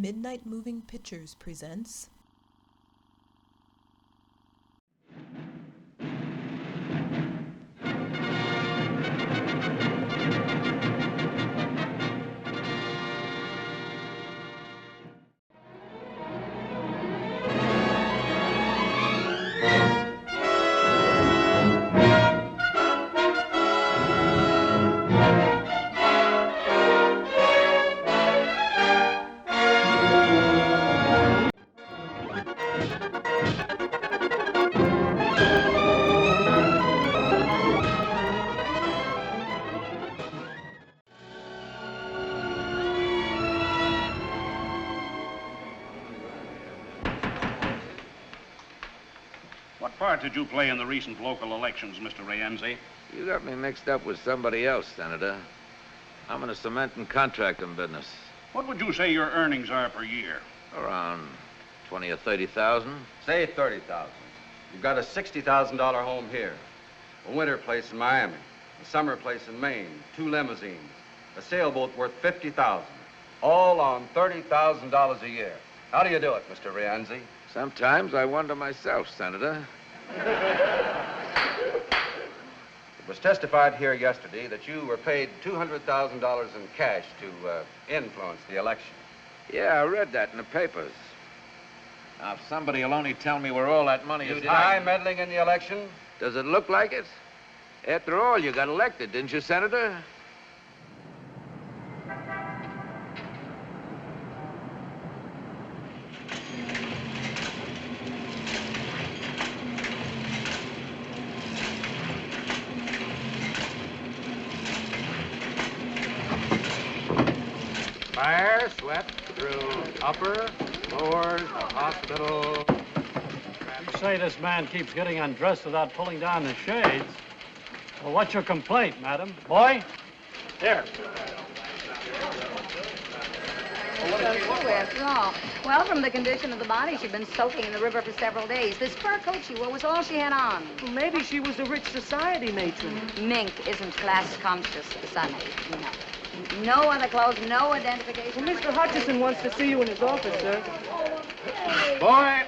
Midnight Moving Pictures presents What part did you play in the recent local elections, Mr. Rienzi? You got me mixed up with somebody else, Senator. I'm in the cement and contracting business. What would you say your earnings are per year? Around 20 or 30,000. Say 30,000. You've got a $60,000 home here, a winter place in Miami, a summer place in Maine, 2 limousines, a sailboat worth 50,000, all on $30,000 a year. How do you do it, Mr. Rienzi? Sometimes I wonder myself, Senator. It was testified here yesterday that you were paid $200,000 in cash to influence the election. Yeah, I read that in the papers. Now, if somebody will only tell me where all that money You is deny hiding. meddling in the election? Does it look like it? After all, you got elected, didn't you, Senator? Fire swept through upper, lower, hospital. You say this man keeps getting undressed without pulling down his shades. Well, what's your complaint, madam? Boy? Here. So true, after all. Well, from the condition of the body, she'd been soaking in the river for several days. This fur coat she wore was all she had on. Well, maybe she was a rich society matron. Mink isn't class conscious, Sonny. No. No other clothes, no identification. Well, Mr. Hutchison wants to see you in his office, sir. Boy!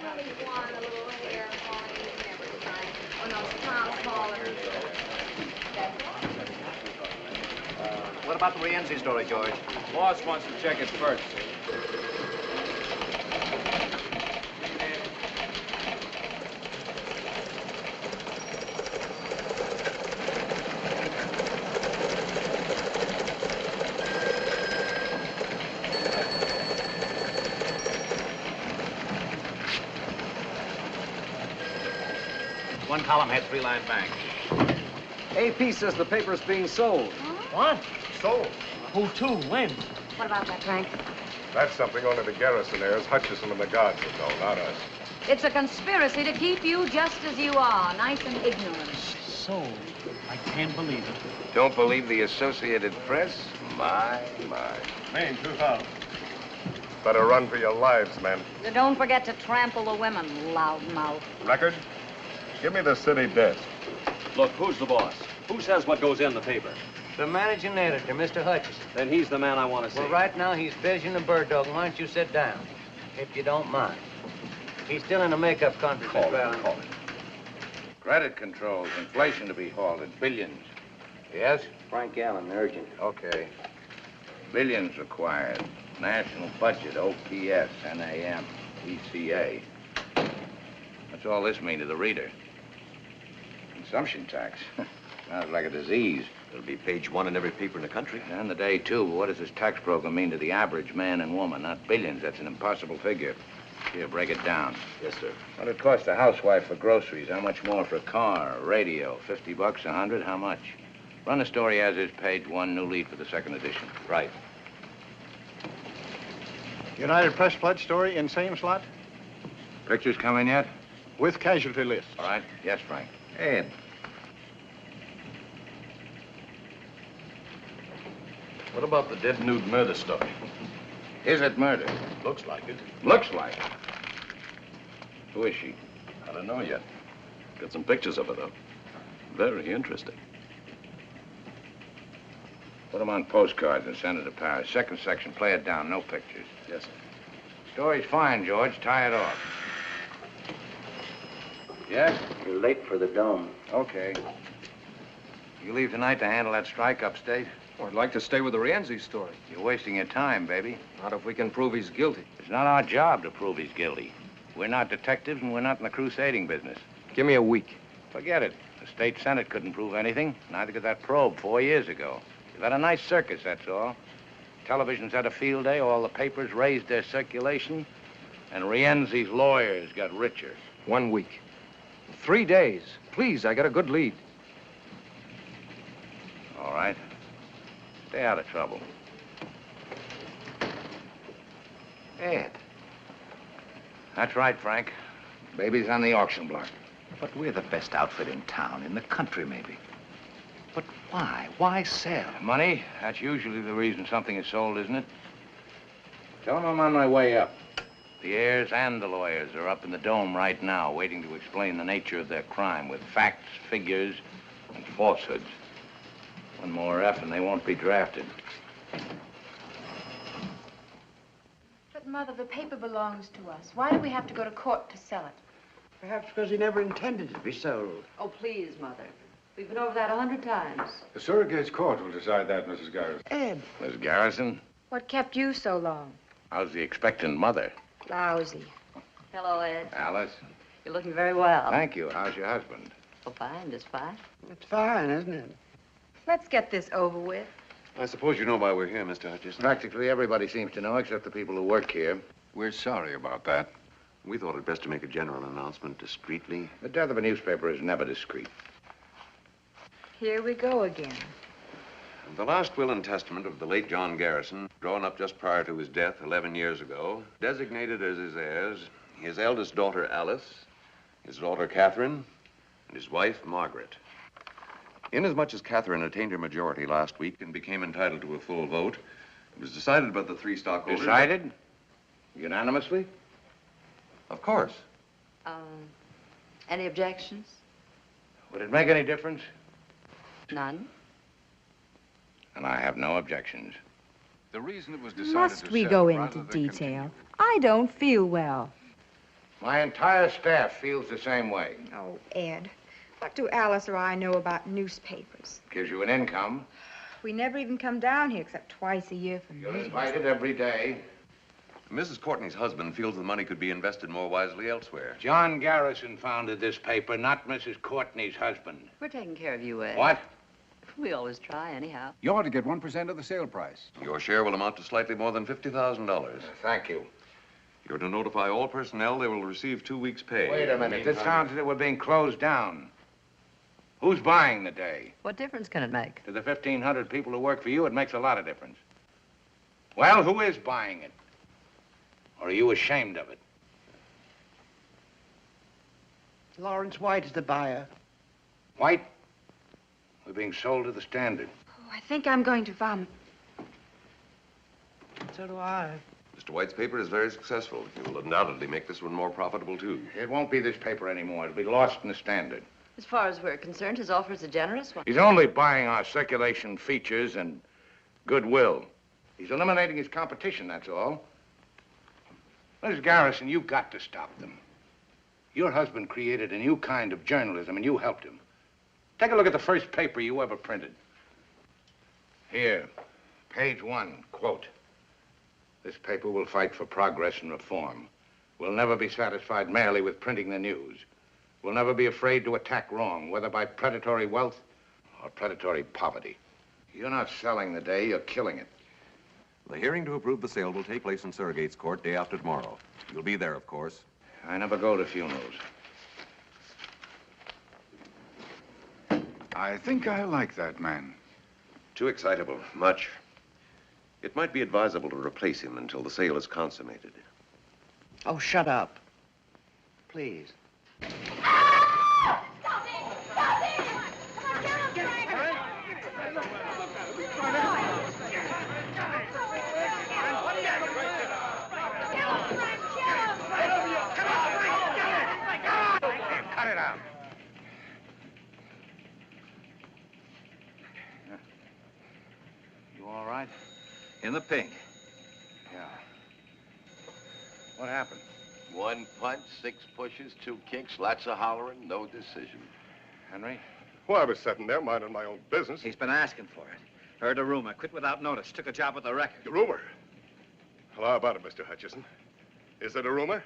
What about the Rienzi story, George? Boss wants to check it first. One column had 3-line bank. AP says the paper's being sold. What? Sold. Who to? When? What about that, Frank? That's something only the garrisonaires, Hutchison and the guards would know, not us. It's a conspiracy to keep you just as you are, nice and ignorant. Sold. I can't believe it. Don't believe the Associated Press? My. Maine, 2,000. Better run for your lives, men. Don't forget to trample the women, loudmouth. Record? Give me the city desk. Look, who's the boss? Who says what goes in the paper? The managing editor, Mr. Hutchison. Then he's the man I want to see. Well, right now, he's busy in the bird dog. Why don't you sit down, if you don't mind? He's still in a makeup conference. Call it. Credit controls, inflation to be halted, billions. Yes? Frank Allen, urgent. Okay. Billions required. National budget, OPS, NAM, ECA. What's all this mean to the reader? Consumption tax. Sounds like a disease. It'll be page 1 in every paper in the country. And the day, too. What does this tax program mean to the average man and woman? Not billions. That's an impossible figure. Here, break it down. Yes, sir. What it costs a housewife for groceries? How much more for a car, a radio? $50, 100? How much? Run the story as is, page 1, new lead for the second edition. Right. United Press pledge story in same slot? Pictures come in yet? With casualty list. All right. Yes, Frank. Ed. What about the dead nude murder story? Is it murder? Looks like it. Looks like it. Who is she? I don't know yet. Got some pictures of her, though. Very interesting. Put them on postcards and send it to Paris. Second section, play it down. No pictures. Yes, sir. Story's fine, George. Tie it off. Yes? You're late for the dome. Okay. You leave tonight to handle that strike upstate? Oh, I'd like to stay with the Rienzi story. You're wasting your time, baby. Not if we can prove he's guilty. It's not our job to prove he's guilty. We're not detectives, and we're not in the crusading business. Give me a week. Forget it. The state senate couldn't prove anything. Neither could that probe 4 years ago. You've had a nice circus, that's all. Television's had a field day. All the papers raised their circulation. And Rienzi's lawyers got richer. 1 week. 3 days. Please, I got a good lead. All right. Stay out of trouble. Ed. That's right, Frank. Baby's on the auction block. But we're the best outfit in town, in the country, maybe. But why? Why sell? Money? That's usually the reason something is sold, isn't it? Tell them I'm on my way up. The heirs and the lawyers are up in the dome right now, waiting to explain the nature of their crime with facts, figures, and falsehoods. One more F and they won't be drafted. But, Mother, the paper belongs to us. Why do we have to go to court to sell it? Perhaps because he never intended it to be sold. Oh, please, Mother. We've been over that 100 times. The surrogate's court will decide that, Mrs. Garrison. Ed. Miss Garrison, What kept you so long? how's the expectant mother? Lousy. Hello, Ed. Alice? You're looking very well. Thank you. How's your husband? Oh, fine, just fine. It's fine, isn't it? Let's get this over with. I suppose you know why we're here, Mr. Hutchison. Practically everybody seems to know, except the people who work here. We're sorry about that. We thought it best to make a general announcement discreetly. The death of a newspaper is never discreet. Here we go again. The last will and testament of the late John Garrison, drawn up just prior to his death 11 years ago, designated as his heirs his eldest daughter, Alice, his daughter, Catherine, and his wife, Margaret. Inasmuch as Catherine attained her majority last week and became entitled to a full vote, it was decided by the three stockholders... Decided? Unanimously? Of course. Any objections? Would it make any difference? None. And I have no objections. The reason it was decided Must we go into detail? I don't feel well. My entire staff feels the same way. Oh, Ed, what do Alice or I know about newspapers? Gives you an income. We never even come down here except twice a year for You're meetings. invited every day. Mrs. Courtney's husband feels the money could be invested more wisely elsewhere. John Garrison founded this paper, not Mrs. Courtney's husband. We're taking care of you, Ed. What? We always try, anyhow. You ought to get 1% of the sale price. Your share will amount to slightly more than $50,000. Thank you. You're to notify all personnel they will receive 2 weeks' pay. Wait a minute. This sounds as if we're being closed down. Who's buying the day? What difference can it make? To the 1,500 people who work for you, it makes a lot of difference. Well, who is buying it? Or are you ashamed of it? Lawrence White is the buyer. White? We're being sold to the Standard. Oh, I think I'm going to vomit. So do I. Mr. White's paper is very successful. He will undoubtedly make this one more profitable, too. It won't be this paper anymore. It'll be lost in the Standard. As far as we're concerned, his offer is a generous one. He's only buying our circulation features and goodwill. He's eliminating his competition, that's all. Mrs. Garrison, you've got to stop them. Your husband created a new kind of journalism, and you helped him. Take a look at the first paper you ever printed. Here, page 1, quote. This paper will fight for progress and reform. We'll never be satisfied merely with printing the news. We'll never be afraid to attack wrong, whether by predatory wealth or predatory poverty. You're not selling the day, you're killing it. The hearing to approve the sale will take place in Surrogate's Court day after tomorrow. You'll be there, of course. I never go to funerals. I think I like that man. Too excitable, much. It might be advisable to replace him until the sale is consummated. Oh, shut up. Please. Cut it out. You all right? In the pink. Yeah. What happened? 1 punch, 6 pushes, 2 kicks, lots of hollering, no decision. Henry? Well, I was sitting there minding my own business. He's been asking for it. Heard a rumor, quit without notice, took a job with the record. A rumor? Well, how about it, Mr. Hutchison? Is it a rumor?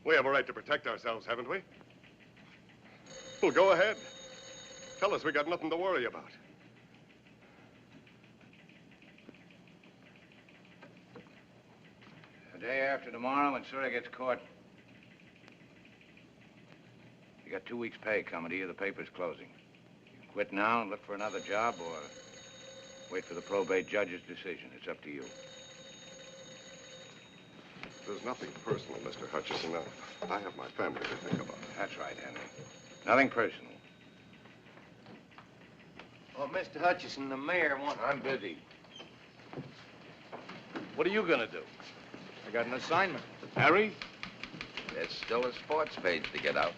We have a right to protect ourselves, haven't we? Well, go ahead. Tell us we got nothing to worry about. The day after tomorrow, when Sura gets caught, you got 2 weeks' pay coming to you. The paper's closing. You can quit now and look for another job, or wait for the probate judge's decision. It's up to you. There's nothing personal, Mr. Hutchison. I have my family to think about. That's right, Henry. Nothing personal. Well, Mr. Hutchison, the mayor wants... I'm busy. What are you gonna do? I got an assignment. Harry? There's still a sports page to get out.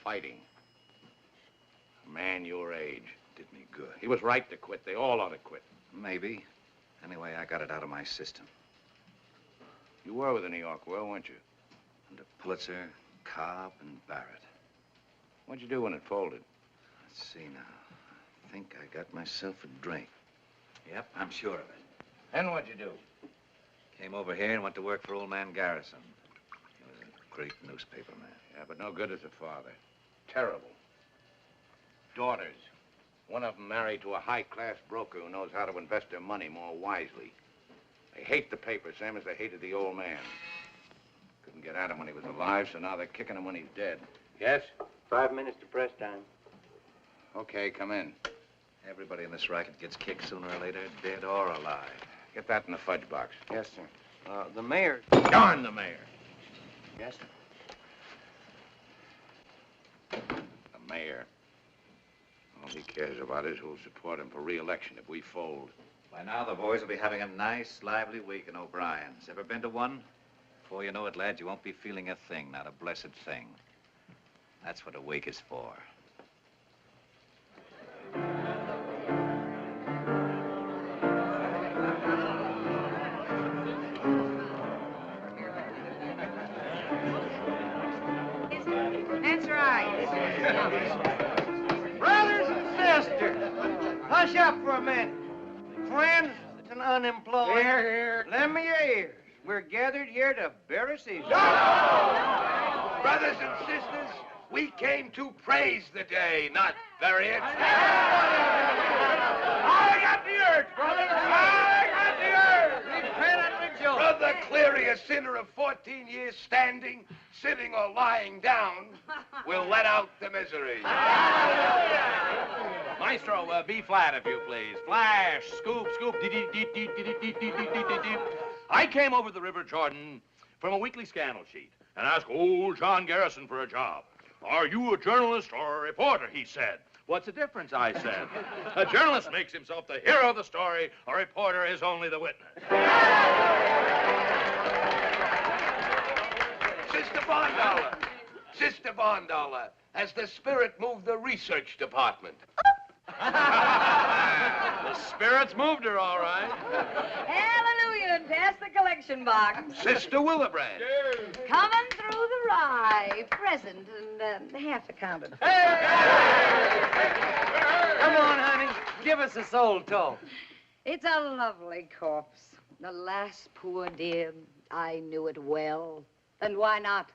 Fighting. A man your age. Did me good. He was right to quit. They all ought to quit. Maybe. Anyway, I got it out of my system. You were with the New York World, weren't you? Under Pulitzer, Cobb, and Barrett. What'd you do when it folded? Let's see now. I think I got myself a drink. Yep, I'm sure of it. Then what'd you do? Came over here and went to work for old man Garrison. He was a great newspaper man. Yeah, but no good as a father. Terrible. Daughters. One of them married to a high-class broker who knows how to invest their money more wisely. They hate the paper, same as they hated the old man. Couldn't get at him when he was alive, so now they're kicking him when he's dead. Yes? 5 minutes to press time. Okay, come in. Everybody in this racket gets kicked sooner or later, dead or alive. Get that in the fudge box. Yes, sir. The mayor... Darn the mayor. Yes, sir. The mayor. All he cares about is who'll support him for re-election if we fold. By now, the boys will be having a nice, lively week in O'Brien's. Ever been to one? Before you know it, lads, you won't be feeling a thing, not a blessed thing. That's what a week is for. That's right. Brothers and sisters, hush up for a minute. Friends and unemployed. Here, here. Lend me your ears. We're gathered here to bury Caesar. Brothers and sisters, we came to praise the day, not bury it. I got the urge, brother. I got the urge. Repent and rejoice. Brother Cleary, a sinner of 14 years standing, sitting or lying down, will let out the misery. Maestro, B flat, if you please. Flash, scoop, scoop, dee-dee-dee-dee-dee-dee-dee-dee-dee-dee. I came over the River Jordan from a weekly scandal sheet and asked old John Garrison for a job. Are you a journalist or a reporter, he said. What's the difference, I said. A journalist makes himself the hero of the story. A reporter is only the witness. Sister Bondollar, has the spirit moved the research department? The spirits moved her, all right. Hallelujah, and pass the collection box. Sister Willebrand. Coming through the rye, present, and half accounted for. Come on, honey. Give us a soul talk. It's a lovely corpse. The last poor dear, I knew it well. And why not?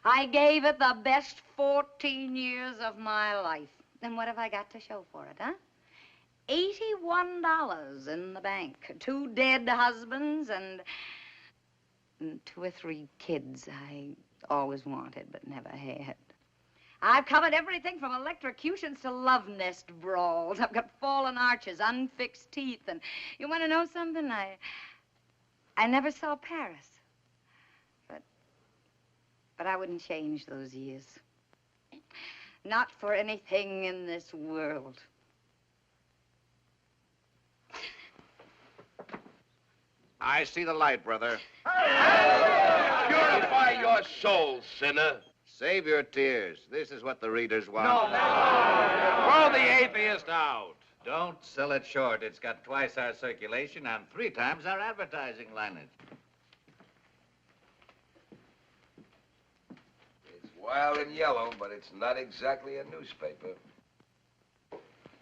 I gave it the best 14 years of my life. And what have I got to show for it, huh? $81 in the bank. 2 dead husbands and 2 or 3 kids I always wanted but never had. I've covered everything from electrocutions to love nest brawls. I've got fallen arches, unfixed teeth, and you want to know something? I never saw Paris. But I wouldn't change those years. Not for anything in this world. I see the light, brother. Purify your soul, sinner. Save your tears. This is what the readers want. Throw the atheist out. Don't sell it short. It's got twice our circulation and 3 times our advertising lineage. It's wild and yellow, but it's not exactly a newspaper.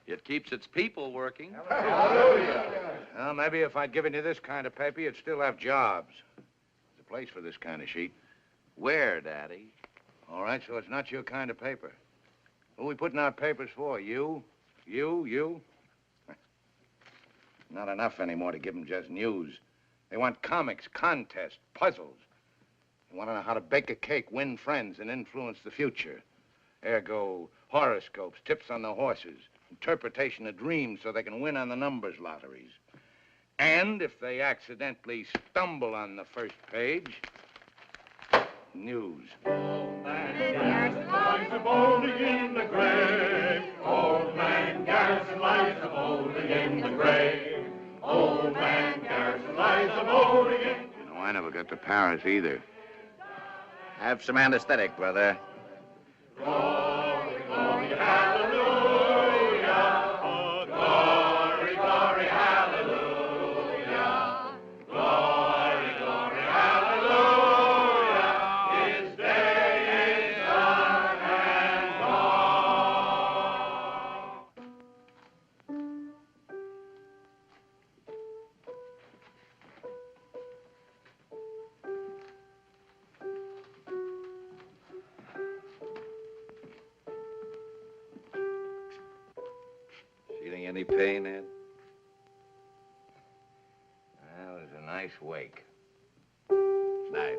It keeps its people working. Well, maybe if I'd given you this kind of paper, you'd still have jobs. There's a place for this kind of sheet. Where, Daddy? All right, so it's not your kind of paper. Who are we putting out papers for? You? You? Not enough anymore to give them just news. They want comics, contests, puzzles. They want to know how to bake a cake, win friends, and influence the future. Ergo, horoscopes, tips on the horses, interpretation of dreams so they can win on the numbers lotteries. And if they accidentally stumble on the first page, news. Old man Garrison lies a-bolding in the grave. Old man Garrison lies a-bolding in the grave. Old man Garrison lies a-bolding in... No, I never got to Paris either. Have some anesthetic, brother. Glory, glory, hallelujah. Glory, glory, hallelujah. Glory, glory, hallelujah. His day is done and gone. Feeling any pain, Ed? Well, it was a nice wake. Night.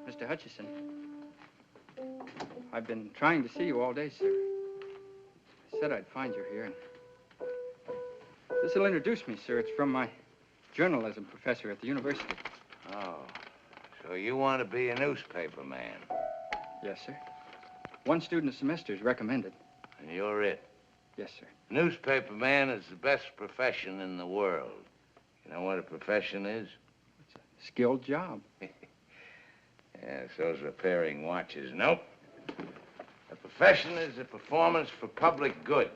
Mr. Hutchison, I've been trying to see you all day, sir. I said I'd find you here, and this'll introduce me, sir. It's from my journalism professor at the university. Oh, so you want to be a newspaper man? Yes, sir. One student a semester is recommended. And you're it? Yes, sir. Newspaper man is the best profession in the world. You know what a profession is? It's a skilled job. Yeah, so's repairing watches. Nope. A profession is a performance for public good.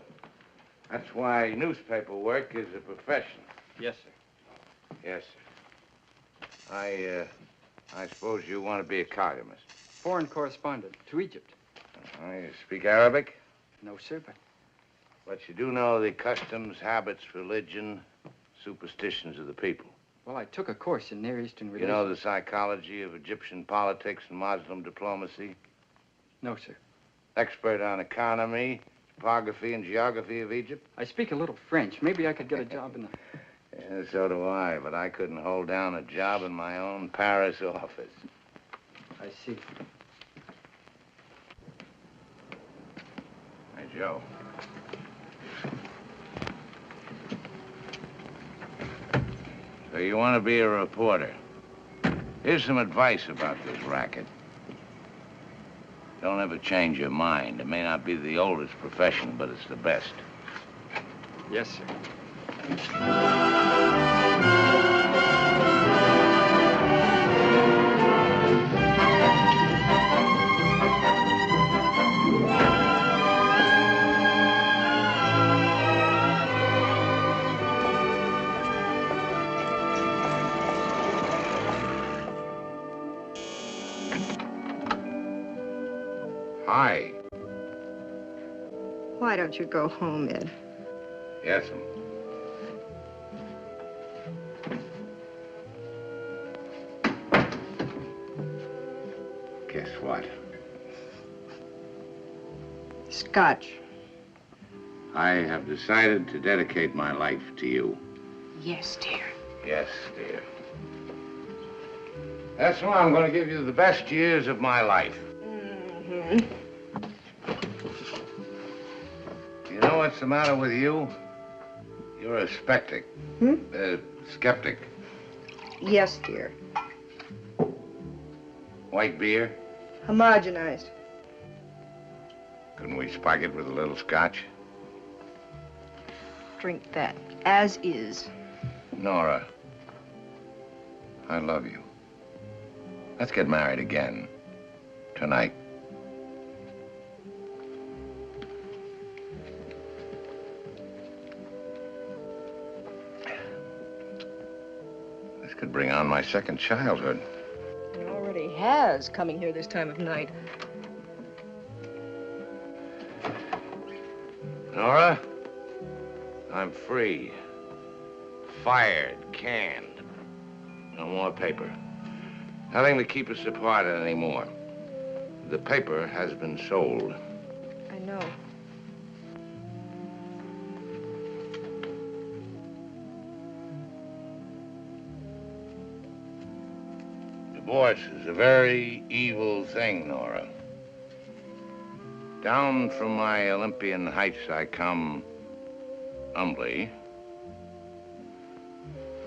That's why newspaper work is a profession. Yes, sir. Yes, sir. I suppose you want to be a cartoonist. Foreign correspondent to Egypt. You speak Arabic? No, sir, But you do know the customs, habits, religion, superstitions of the people. Well, I took a course in Near Eastern You relations. know the psychology of Egyptian politics and Muslim diplomacy? No, sir. Expert on economy, topography, and geography of Egypt? I speak a little French. Maybe I could get a job in the... Yeah, so do I, but I couldn't hold down a job in my own Paris office. I see. Hey, Joe. So you want to be a reporter. Here's some advice about this racket. Don't ever change your mind. It may not be the oldest profession, but it's the best. Yes, sir. Hi. Why don't you go home, Ed? Yes'm. Guess what? Scotch. I have decided to dedicate my life to you. Yes, dear. Yes, dear. That's why I'm going to give you the best years of my life. Mm-hmm. You know what's the matter with you? You're a skeptic. Skeptic. Yes, dear. White beer? Homogenized. Couldn't we spike it with a little scotch? Drink that, as is. Nora, I love you. Let's get married again. Tonight. This could bring on my second childhood. It already has, coming here this time of night. Nora, I'm free. Fired, canned. No more paper. Nothing to keep us apart anymore. The paper has been sold. I know. Divorce is a very evil thing, Nora. Down from my Olympian heights I come humbly.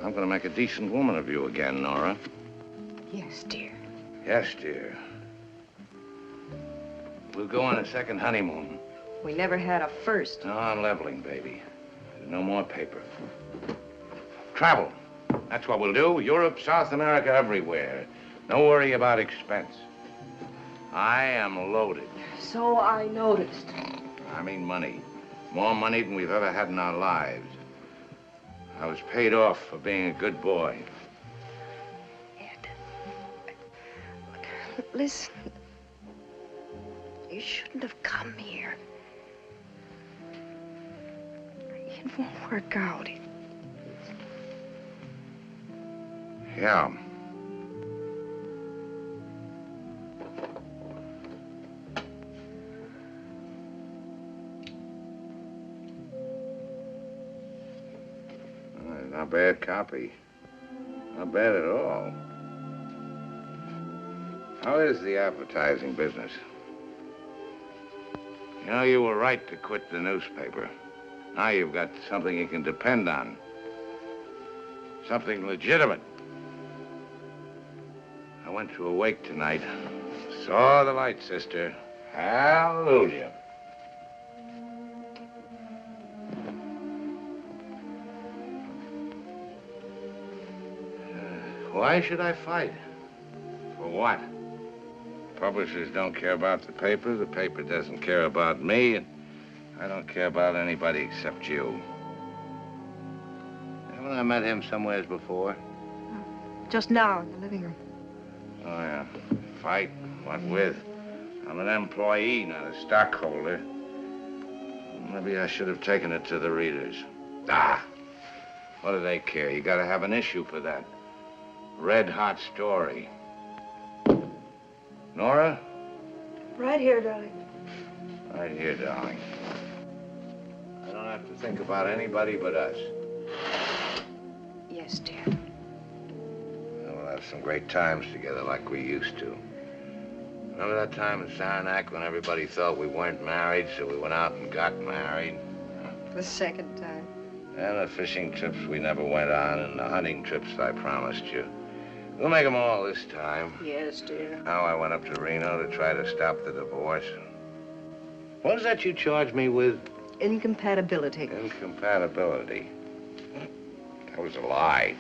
I'm going to make a decent woman of you again, Nora. Yes, dear. Yes, dear. We'll go on a second honeymoon. We never had a first. No, I'm leveling, baby. There's no more paper. Travel. That's what we'll do. Europe, South America, everywhere. No worry about expense. I am loaded. So I noticed. I mean money. More money than we've ever had in our lives. I was paid off for being a good boy. Ed, look, listen. You shouldn't have come here. It won't work out. Yeah. Not bad copy. Not bad at all. How is the advertising business? You know, you were right to quit the newspaper. Now you've got something you can depend on. Something legitimate. I went to a wake tonight. Saw the light, sister. Hallelujah. Why should I fight? For what? Publishers don't care about the paper doesn't care about me, and I don't care about anybody except you. Haven't I met him somewheres before? Just now in the living room. Oh, yeah. Fight? What with? I'm an employee, not a stockholder. Maybe I should have taken it to the readers. Ah! What do they care? You gotta have an issue for that. Red-hot story. Nora? Right here, darling. Right here, darling. I don't have to think about anybody but us. Yes, dear. We'll have some great times together like we used to. Remember that time in Saranac when everybody thought we weren't married, so we went out and got married? The second time. And the fishing trips we never went on, and the hunting trips I promised you. We'll make them all this time. Yes, dear. Now I went up to Reno to try to stop the divorce. What was that you charged me with? Incompatibility. Incompatibility. That was a lie.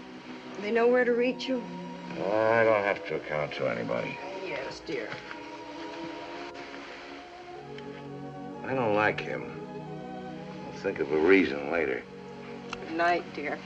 They know where to reach you? I don't have to account to anybody. Yes, dear. I don't like him. I'll think of a reason later. Good night, dear.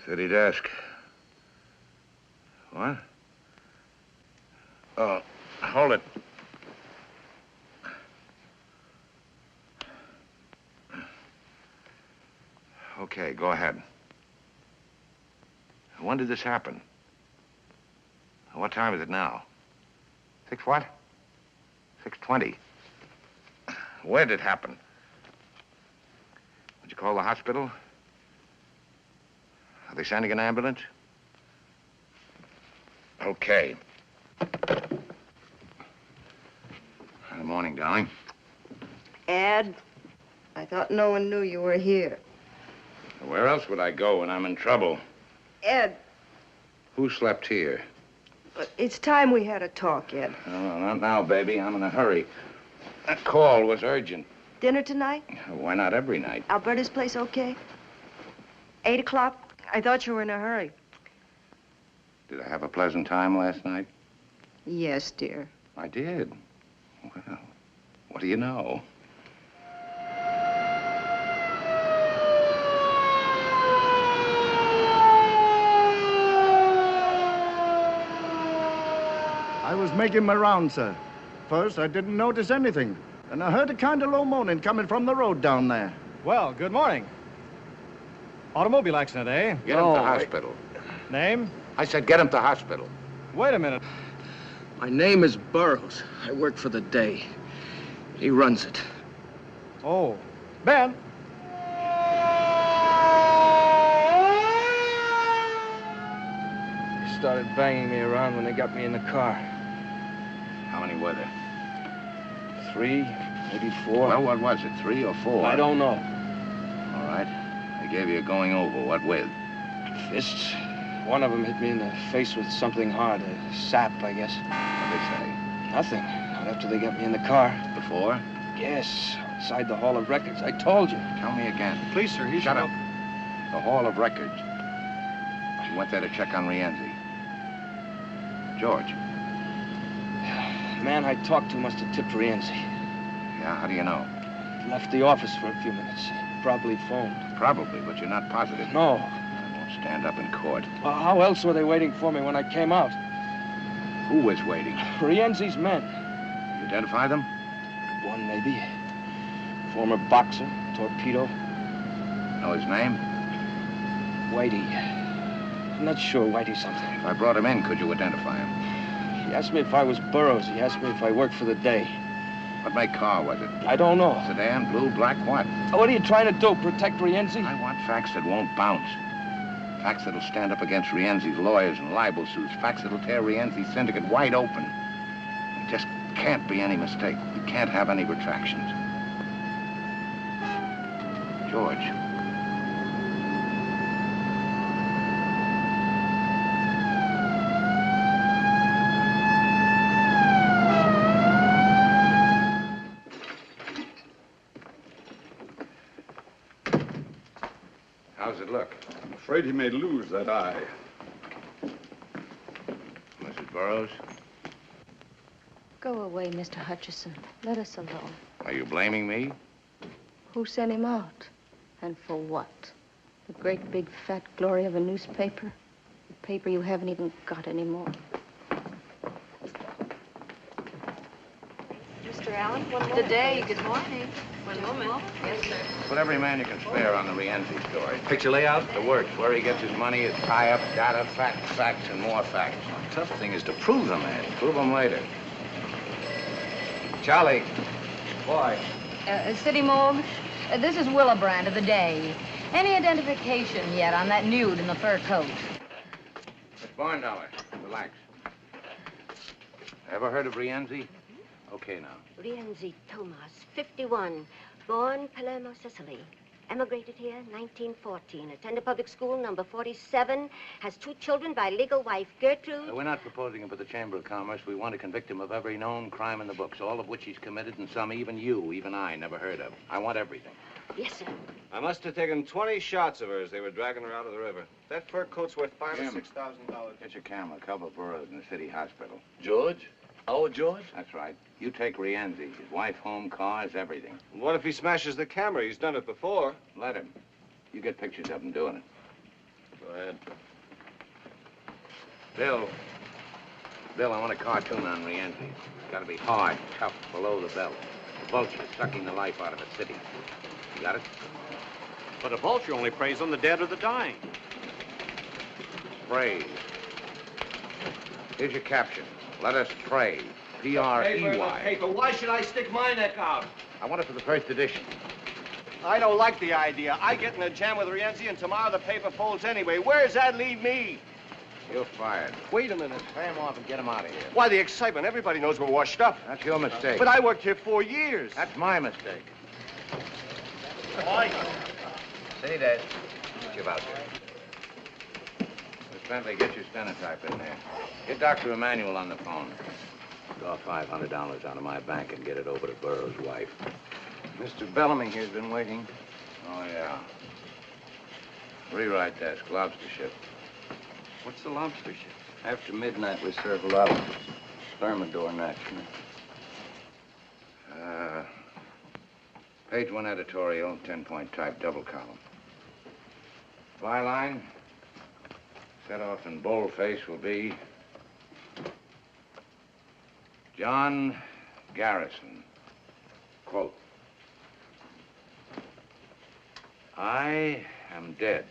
City desk. What? Oh, hold it. Okay, go ahead. When did this happen? What time is it now? 6 what? 6:20. Where did it happen? Did you call the hospital? Are they sending an ambulance? Okay. Good morning, darling. Ed, I thought no one knew you were here. Where else would I go when I'm in trouble? Ed, Who slept here? it's time we had a talk, Ed. No, not now, baby. I'm in a hurry. That call was urgent. Dinner tonight? Why not every night? Alberta's place okay? 8 o'clock? I thought you were in a hurry. Did I have a pleasant time last night? Yes, dear. I did. Well, what do you know? I was making my round, sir. First, I didn't notice anything. And I heard a kind of low moaning coming from the road down there. Well, good morning. Automobile accident, eh? Get him to hospital. Name? I said get him to hospital. Wait a minute. My name is Burroughs. I work for the day. He runs it. Oh, Ben. They started banging me around when they got me in the car. How many were there? 3, maybe 4. Well, what was it, 3 or 4? I don't know. All right. They gave you a going over. What with? Fists. One of them hit me in the face with something hard, a sap, I guess. What'd they say? Nothing. Not after they got me in the car. Before? Yes, outside the Hall of Records. I told you. Tell me again. Please, sir, he Shut up. The Hall of Records. You went there to check on Rienzi. George. The man I talked to must have tipped Rienzi. Yeah, how do you know? He left the office for a few minutes. He probably phoned. Probably, but you're not positive. No. I won't stand up in court. Well, how else were they waiting for me when I came out? Who was waiting? Rienzi's men. You identify them? One, maybe. Former boxer, torpedo. Know his name? Whitey. I'm not sure Whitey something. If I brought him in, could you identify him? He asked me if I was Burroughs. He asked me if I worked for the day. What make car was it? I don't know. Sedan, blue, black, what? What are you trying to do, protect Rienzi? I want facts that won't bounce. Facts that'll stand up against Rienzi's lawyers and libel suits. Facts that'll tear Rienzi's syndicate wide open. There just can't be any mistake. We can't have any retractions. George. How's it look? I'm afraid he may lose that eye. Mrs. Burroughs? Go away, Mr. Hutchison. Let us alone. Are you blaming me? Who sent him out? And for what? The great big fat glory of a newspaper? The paper you haven't even got anymore. Mr. Allen, one moment. Good day, good morning. One moment. Yes, sir. Put every man you can spare on the Rienzi story. Picture layout? The works, where he gets his money, his tie-up, data, facts, and more facts. The tough thing is to prove them, man. Prove them later. Charlie. Boy. City morgue. This is Willebrand of the Day. Any identification yet on that nude in the fur coat? Miss Barndauer, relax. Ever heard of Rienzi? Okay, now. Rienzi Tomas, 51, born Palermo, Sicily. Emigrated here 1914. Attended public school number 47. Has 2 children by legal wife Gertrude. We're not proposing him for the Chamber of Commerce. We want to convict him of every known crime in the books, all of which he's committed, and some even you, even I, never heard of. I want everything. Yes, sir. I must have taken 20 shots of her as they were dragging her out of the river. That fur coat's worth $5,000 or $6,000. Get your camera. Cover Burroughs in the city hospital. George? Our George? That's right. You take Rienzi. His wife, home, cars, everything. What if he smashes the camera? He's done it before. Let him. You get pictures of him doing it. Go ahead. Bill, I want a cartoon on Rienzi. It's got to be hard, tough, below the belt. The vulture sucking the life out of a city. You got it? But a vulture only preys on the dead or the dying. Pray. Here's your caption. Let us pray. P-R-E-Y. Paper. Why should I stick my neck out? I want it for the first edition. I don't like the idea. I get in a jam with Rienzi, and tomorrow the paper folds anyway. Where does that leave me? You're fired. Wait a minute. Pay him off and get him out of here. Why, the excitement. Everybody knows we're washed up. That's your mistake. But I worked here 4 years. That's my mistake. Why? See that? Get you about there. Miss Bentley, get your stenotype in there. Get Dr. Emanuel on the phone. Draw $500 out of my bank and get it over to Burroughs' wife. Mr. Bellamy here's been waiting. Oh, yeah. Rewrite desk, lobster ship. What's the lobster ship? After midnight, we serve a lot of thermidor, naturally. Page 1 editorial, 10-point type, double column. Byline, set off in boldface, will be John Garrison. Quote, I am dead.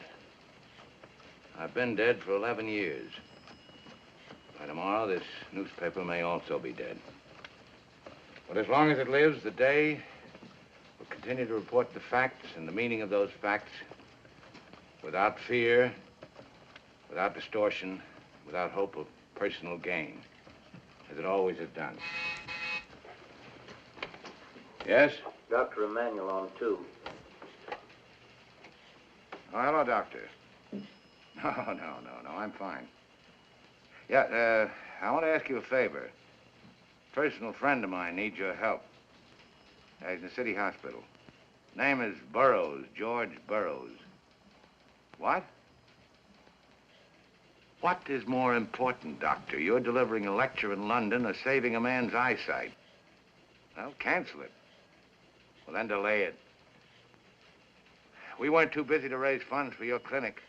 I've been dead for 11 years. By tomorrow, this newspaper may also be dead. But as long as it lives, the day will continue to report the facts and the meaning of those facts without fear, without distortion, without hope of personal gain, as it always has done. Yes? Dr. Emanuel on 2. Oh, hello, doctor. No, I'm fine. Yeah, I want to ask you a favor. A personal friend of mine needs your help. He's in the city hospital. Name is Burroughs, George Burroughs. What? What is more important, doctor? You're delivering a lecture in London or saving a man's eyesight? Well, cancel it. Well, then delay it. We weren't too busy to raise funds for your clinic.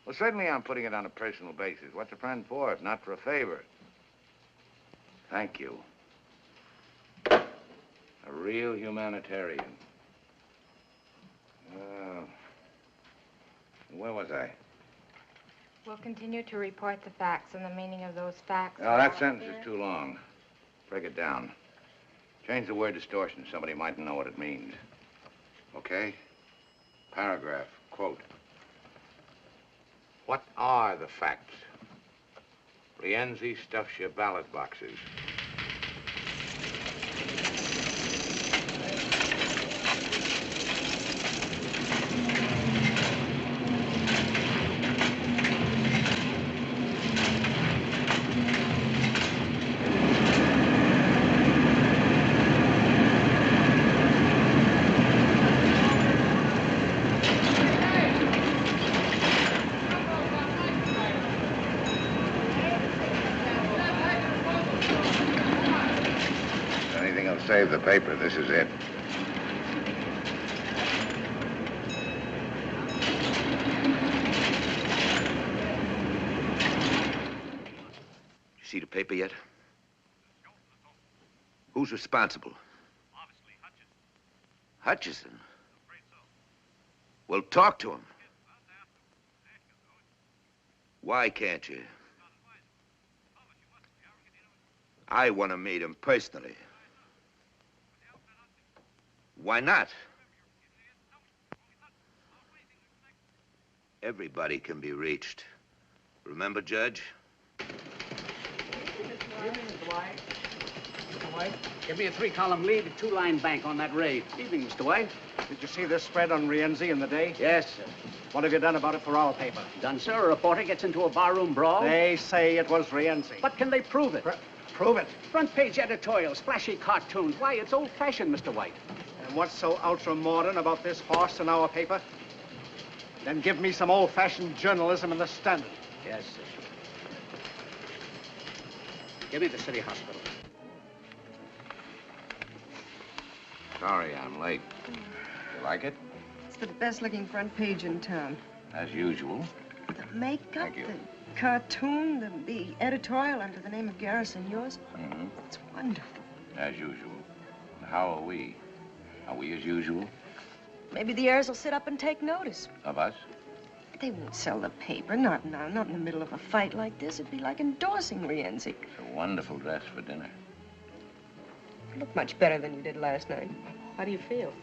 Well, certainly I'm putting it on a personal basis. What's a friend for if not for a favor? Thank you. A real humanitarian. Where was I? We'll continue to report the facts and the meaning of those facts. Oh, that sentence is too long. Break it down. Change the word distortion. Somebody mightn't know what it means. Okay? Paragraph, quote. What are the facts? Rienzi stuffs your ballot boxes. Save the paper. This is it. You see the paper yet? Who's responsible? Obviously, Hutchison. Well, talk to him. Why can't you? I want to meet him personally. Why not? Everybody can be reached. Remember, Judge? Mr. White. Mr. White, give me a 3-column lead, a 2-line bank on that raid. Evening, Mr. White. Did you see this spread on Rienzi in the day? Yes, sir. What have you done about it for our paper? Done, sir. A reporter gets into a barroom brawl. They say it was Rienzi. But can they prove it? Prove it. Front page editorials, flashy cartoons. Why, it's old-fashioned, Mr. White. And what's so ultra-modern about this horse in our paper? Then give me some old-fashioned journalism in the Standard. Yes, sir. Give me the city hospital. Sorry I'm late. You like it? It's the best-looking front page in town. As usual. The makeup, Thank you. the cartoon, the editorial under the name of Garrison, yours. Mm-hmm. It's wonderful. As usual. How are we? Are we as usual? Maybe the heirs will sit up and take notice. Of us? They won't sell the paper, not now, not in the middle of a fight like this. It'd be like endorsing Rienzi. It's a wonderful dress for dinner. You look much better than you did last night. How do you feel?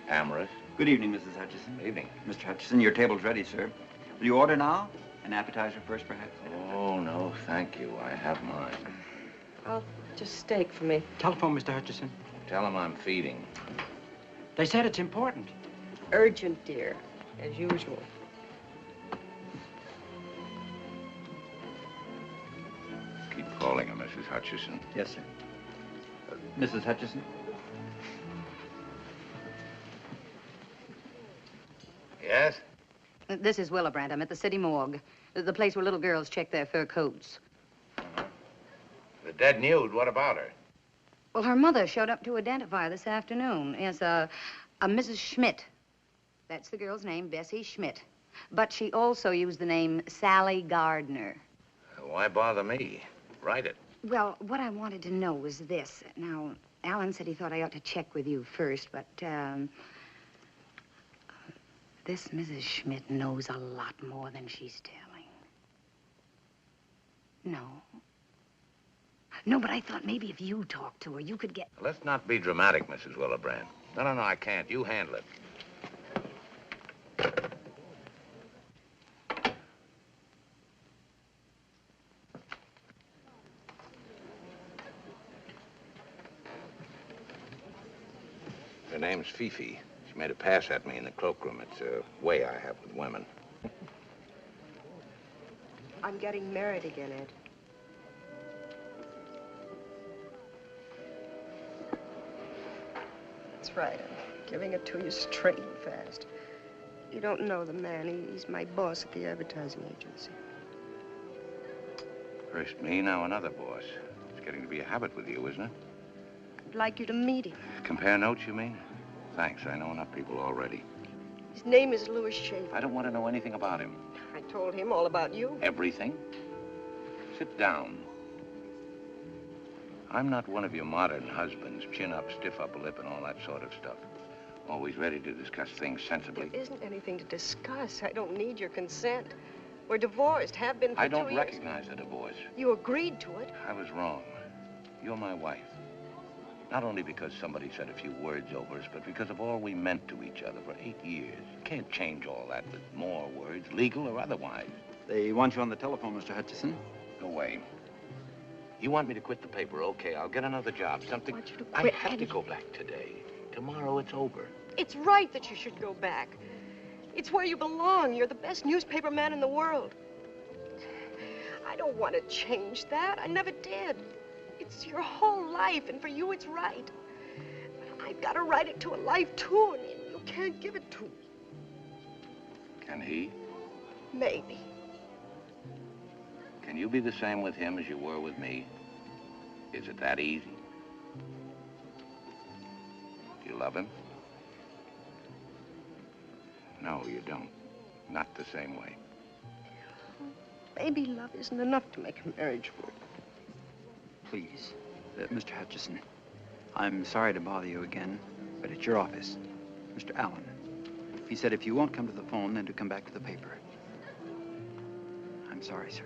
Amorous. Good evening, Mrs. Hutchison. Evening. Mr. Hutchison, your table's ready, sir. Will you order now? An appetizer first, perhaps? Oh, no, thank you. I have mine. Oh, just steak for me. Telephone, Mr. Hutchison. Tell him I'm feeding. They said it's important. Urgent, dear, as usual. Keep calling her, Mrs. Hutchison. Yes, sir. Mrs. Hutchison? Yes? This is Willibrandt. I'm at the city morgue. The place where little girls check their fur coats. The dead nude, what about her? Well, her mother showed up to identify her this afternoon. Yes, a Mrs. Schmidt. That's the girl's name, Bessie Schmidt. But she also used the name Sally Gardner. Why bother me? Write it. Well, what I wanted to know was this. Now, Alan said he thought I ought to check with you first, but, this Mrs. Schmidt knows a lot more than she's telling. No. No, but I thought maybe if you talked to her, you could get... Let's not be dramatic, Mrs. Willibrandt. No, I can't. You handle it. Her name's Fifi. She made a pass at me in the cloakroom. It's a way I have with women. I'm getting married again, Ed. That's right. I'm giving it to you straight and fast. You don't know the man. He's my boss at the advertising agency. First me, now another boss. It's getting to be a habit with you, isn't it? I'd like you to meet him. Compare notes, you mean? Thanks, I know enough people already. His name is Louis Schaefer. I don't want to know anything about him. I told him all about you. Everything? Sit down. I'm not one of your modern husbands, chin up, stiff upper lip, and all that sort of stuff. Always ready to discuss things sensibly. There isn't anything to discuss. I don't need your consent. We're divorced, have been for 2 years. I don't recognize the divorce. You agreed to it. I was wrong. You're my wife. Not only because somebody said a few words over us, but because of all we meant to each other for 8 years. You can't change all that with more words, legal or otherwise. They want you on the telephone, Mr. Hutchison. Go away. You want me to quit the paper? Okay, I'll get another job. Something. I want you to quit. I have to go back today. Tomorrow it's over. It's right that you should go back. It's where you belong. You're the best newspaper man in the world. I don't want to change that. I never did. It's your whole life, and for you, it's right. But I've got to write it to a life, too, and you can't give it to me. Can he? Maybe. Can you be the same with him as you were with me? Is it that easy? Do you love him? No, you don't. Not the same way. Maybe love isn't enough to make a marriage work. Please, Mr. Hutchison, I'm sorry to bother you again, but it's your office. Mr. Allen, he said if you won't come to the phone, then to come back to the paper. I'm sorry, sir.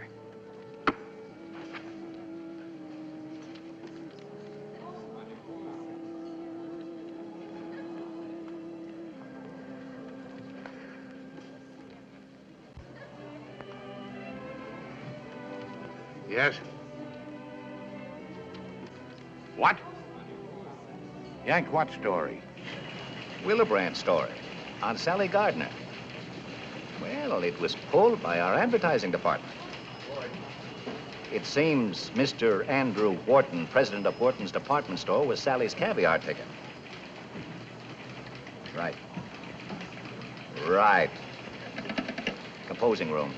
Yes? What? Yank what story? Willibrandt story on Sally Gardner. Well, it was pulled by our advertising department. It seems Mr. Andrew Wharton, president of Wharton's department store, was Sally's caviar ticket. Right. Right. Composing room.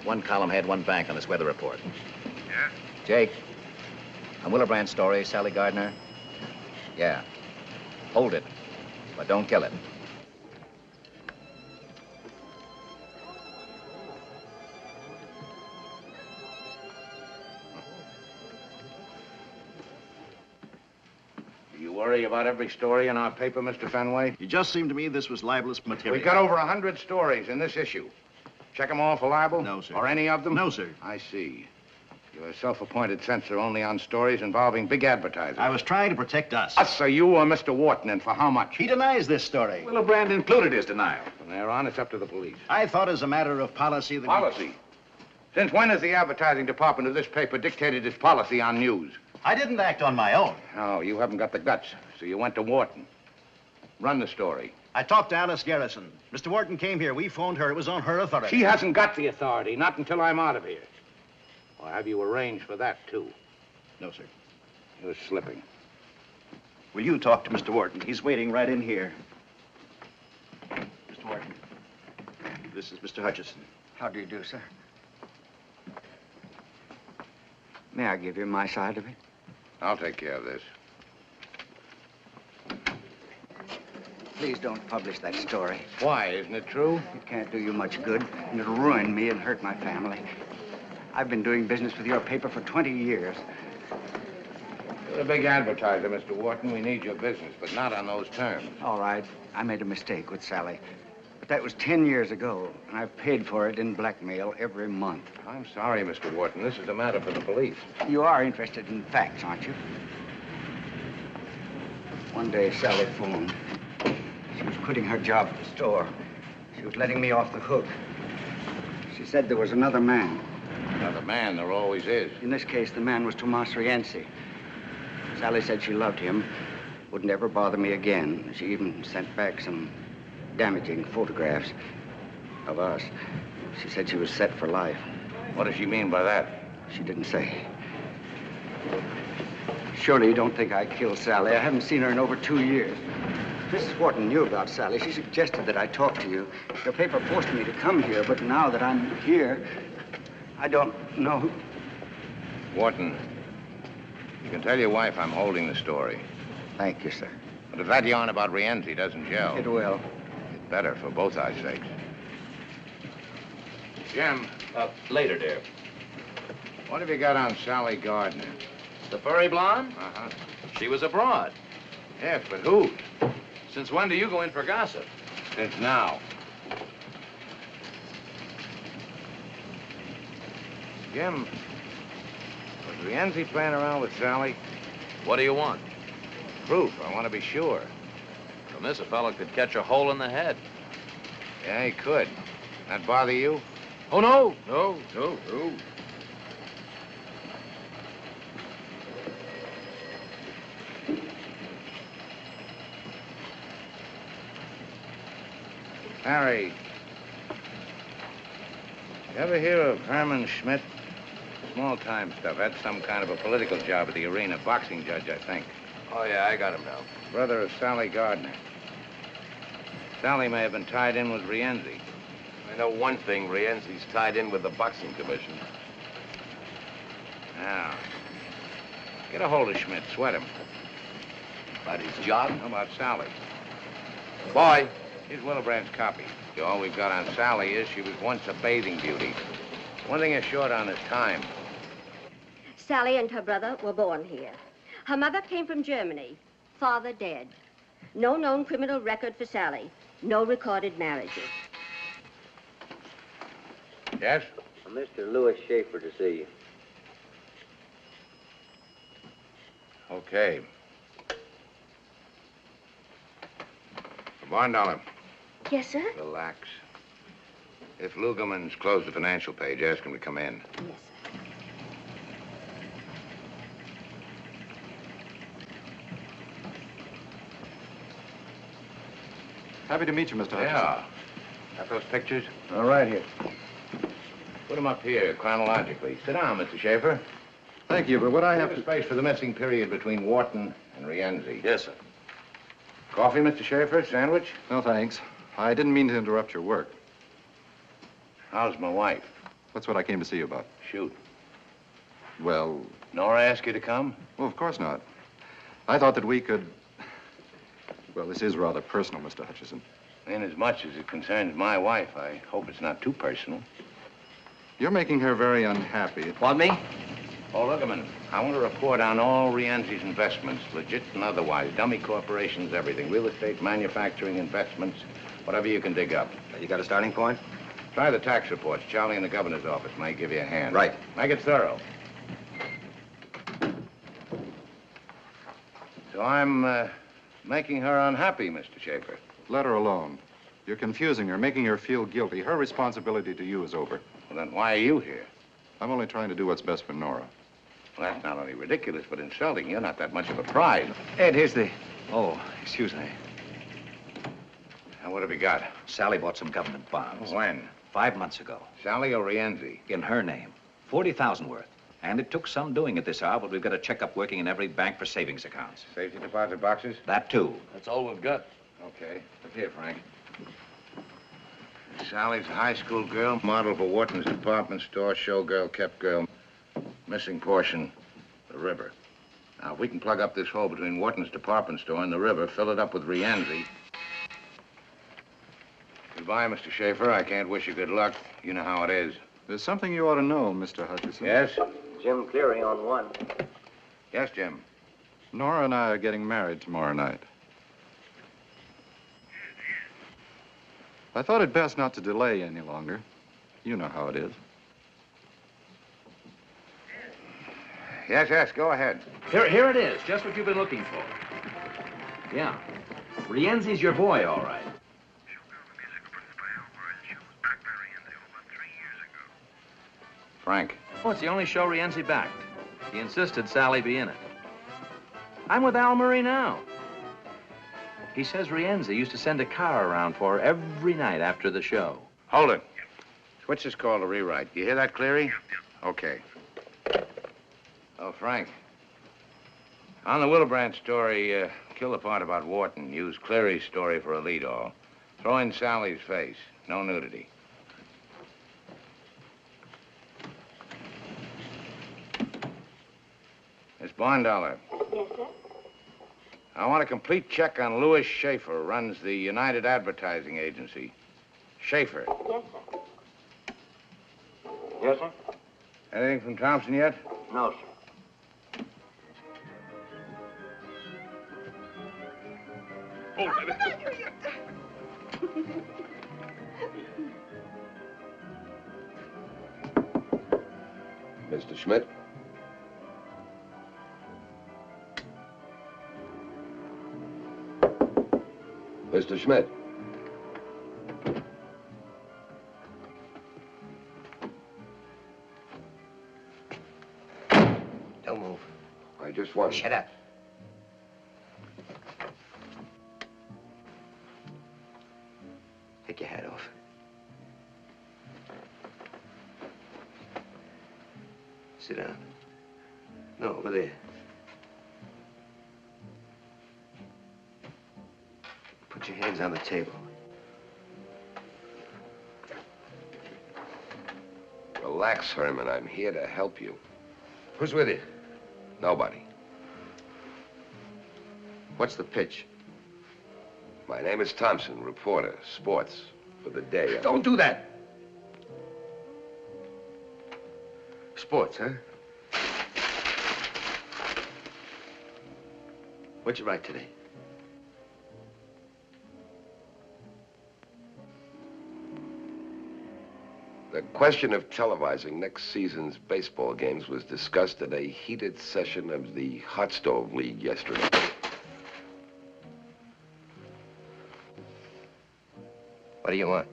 One column head, one bank on this weather report. Yeah? Jake, on Willibrandt's story, Sally Gardner. Yeah. Hold it, but don't kill it. Do you worry about every story in our paper, Mr. Fenway? It just seemed to me this was libelous material. We've got over 100 stories in this issue. Check them all for libel? No, sir. Or any of them? No, sir. I see. You're a self-appointed censor only on stories involving big advertising. I was trying to protect us. Us or you or Mr. Wharton, and for how much? He denies this story. Willebrand included his denial. From there on, it's up to the police. I thought as a matter of policy that... Policy? Since when has the advertising department of this paper dictated its policy on news? I didn't act on my own. No, you haven't got the guts, so you went to Wharton. Run the story. I talked to Alice Garrison. Mr. Wharton came here. We phoned her. It was on her authority. She hasn't got the authority, not until I'm out of here. Or have you arranged for that, too? No, sir. You're slipping. Will you talk to Mr. Wharton? He's waiting right in here. Mr. Wharton, this is Mr. Hutchison. How do you do, sir? May I give you my side of it? I'll take care of this. Please don't publish that story. Why? Isn't it true? It can't do you much good, and it'll ruin me and hurt my family. I've been doing business with your paper for 20 years. You're a big advertiser, Mr. Wharton. We need your business, but not on those terms. All right. I made a mistake with Sally. But that was 10 years ago, and I've paid for it in blackmail every month. I'm sorry, Mr. Wharton. This is a matter for the police. You are interested in facts, aren't you? One day, Sally phoned. She was quitting her job at the store. She was letting me off the hook. She said there was another man. Another man? There always is. In this case, the man was Tomas Rienzi. Sally said she loved him, would never bother me again. She even sent back some damaging photographs of us. She said she was set for life. What does she mean by that? She didn't say. Surely you don't think I killed Sally. I haven't seen her in over 2 years. Mrs. Wharton knew about Sally. She suggested that I talk to you. Your paper forced me to come here, but now that I'm here, I don't know. Wharton, you can tell your wife I'm holding the story. Thank you, sir. But if that yarn about Rienzi doesn't gel... It will. It's better for both our sakes. Jim. Later, dear. What have you got on Sally Gardner? The furry blonde? Uh-huh. She was abroad. Yes, but who? Since when do you go in for gossip? Since now. Jim, was Rienzi playing around with Sally? What do you want? Proof. I want to be sure. From this, a fellow could catch a hole in the head. Yeah, he could. That bother you? Oh, no. No. Harry, you ever hear of Herman Schmidt? Small-time stuff. Had some kind of a political job at the arena. Boxing judge, I think. Oh, yeah, I got him now. Brother of Sally Gardner. Sally may have been tied in with Rienzi. I know one thing. Rienzi's tied in with the boxing commission. Now, get a hold of Schmidt. Sweat him. About his job? How about Sally? Boy. Here's Willebrand's copy. All we've got on Sally is she was once a bathing beauty. One thing is short on is time. Sally and her brother were born here. Her mother came from Germany. Father dead. No known criminal record for Sally. No recorded marriages. Yes? Mr. Louis Schaefer to see you. Okay. Barn Dollar. Yes, sir? Relax. If Lugerman's closed the financial page, ask him to come in. Yes, sir. Happy to meet you, Mr. Hutchison. Yeah. Got those pictures? All right, here. Put them up here, chronologically. Sit down, Mr. Schaefer. Thank you, but what I have Give to... a space for the missing period between Wharton and Rienzi. Yes, sir. Coffee, Mr. Schaefer? Sandwich? No, thanks. I didn't mean to interrupt your work. How's my wife? That's what I came to see you about. Shoot. Well... Nora asked you to come? Well, of course not. I thought that we could... Well, this is rather personal, Mr. Hutchison. Inasmuch as it concerns my wife, I hope it's not too personal. You're making her very unhappy. Want me? Oh, Lugerman, I want a report on all Rienzi's investments, legit and otherwise. Dummy corporations, everything. Real estate, manufacturing, investments, whatever you can dig up. You got a starting point? Try the tax reports. Charlie in the governor's office might give you a hand. Right. Make it thorough. So I'm making her unhappy, Mr. Schaefer. Let her alone. You're confusing her, making her feel guilty. Her responsibility to you is over. Well, then why are you here? I'm only trying to do what's best for Nora. Well, that's not only ridiculous, but insulting. You're not that much of a prize. Ed, here's the... Oh, excuse me. Now, what have you got? Sally bought some government bonds. When? 5 months ago. Sally or Rienzi? In her name. 40,000 worth. And it took some doing at this hour, but we've got a checkup working in every bank for savings accounts. Safety deposit boxes? That, too. That's all we've got. Okay. Look here, Frank. Sally's a high school girl, model for Wharton's department store, showgirl, kept girl. Missing portion, the river. Now, if we can plug up this hole between Wharton's department store and the river, fill it up with Rienzi. Goodbye, Mr. Schaefer. I can't wish you good luck. You know how it is. There's something you ought to know, Mr. Hutchison. Yes? Jim Cleary on one. Yes, Jim. Nora and I are getting married tomorrow night. I thought it best not to delay any longer. You know how it is. Yes, go ahead. Here it is, just what you've been looking for. Yeah. Rienzi's your boy, all right. Frank. Oh, it's the only show Rienzi backed. He insisted Sally be in it. I'm with Al Murray now. He says Rienzi used to send a car around for her every night after the show. Hold it. Switch this call to rewrite. You hear that, Cleary? Okay. Oh, Frank. On the Willebrand story, kill the part about Wharton. Use Cleary's story for a lead-all. Throw in Sally's face. No nudity. Miss Bondollar. Yes, sir? I want a complete check on Louis Schaefer, runs the United Advertising Agency. Schaefer. Yes, sir. Yes, sir? Anything from Thompson yet? No, sir. Mr. Schmidt? Mr. Schmidt? Don't move. I just want... Shut up. Take your hat off. Sit down. No, over there. Put your hands on the table. Relax, Herman. I'm here to help you. Who's with you? Nobody. What's the pitch? My name is Thompson, reporter, sports, for the day. Don't do that. Sports, huh? What'd you write today? The question of televising next season's baseball games was discussed at a heated session of the Hot Stove League yesterday. What do you want?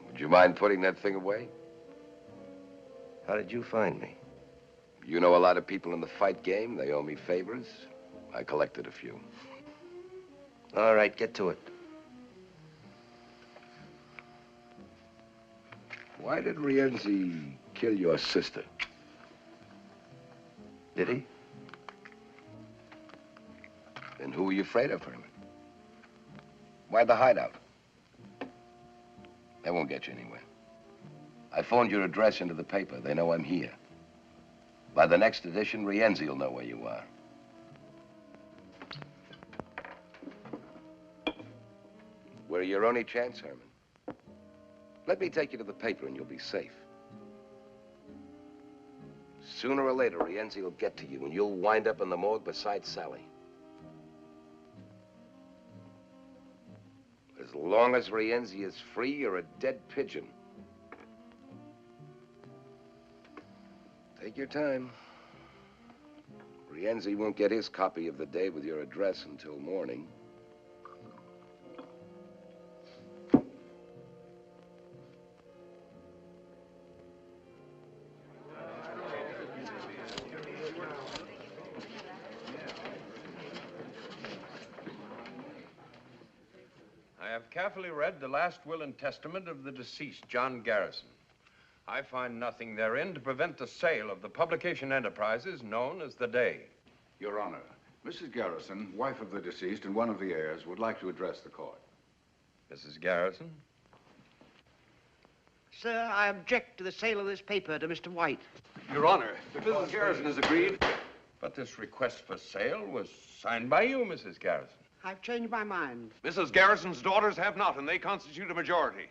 Would you mind putting that thing away? How did you find me? You know a lot of people in the fight game. They owe me favors. I collected a few. All right, get to it. Why did Rienzi kill your sister? Did he? Then who were you afraid of, Herman? Why the hideout? That won't get you anywhere. I phoned your address into the paper. They know I'm here. By the next edition, Rienzi will know where you are. We're your only chance, Herman. Let me take you to the paper and you'll be safe. Sooner or later, Rienzi will get to you and you'll wind up in the morgue beside Sally. As long as Rienzi is free, you're a dead pigeon. Take your time. Rienzi won't get his copy of the day with your address until morning. I have carefully read the last will and testament of the deceased, John Garrison. I find nothing therein to prevent the sale of the publication enterprises known as The Day. Your Honor, Mrs. Garrison, wife of the deceased and one of the heirs, would like to address the court. Mrs. Garrison? Sir, I object to the sale of this paper to Mr. White. Your Honor, if Mrs. Garrison has agreed... But this request for sale was signed by you, Mrs. Garrison. I've changed my mind. Mrs. Garrison's daughters have not, and they constitute a majority.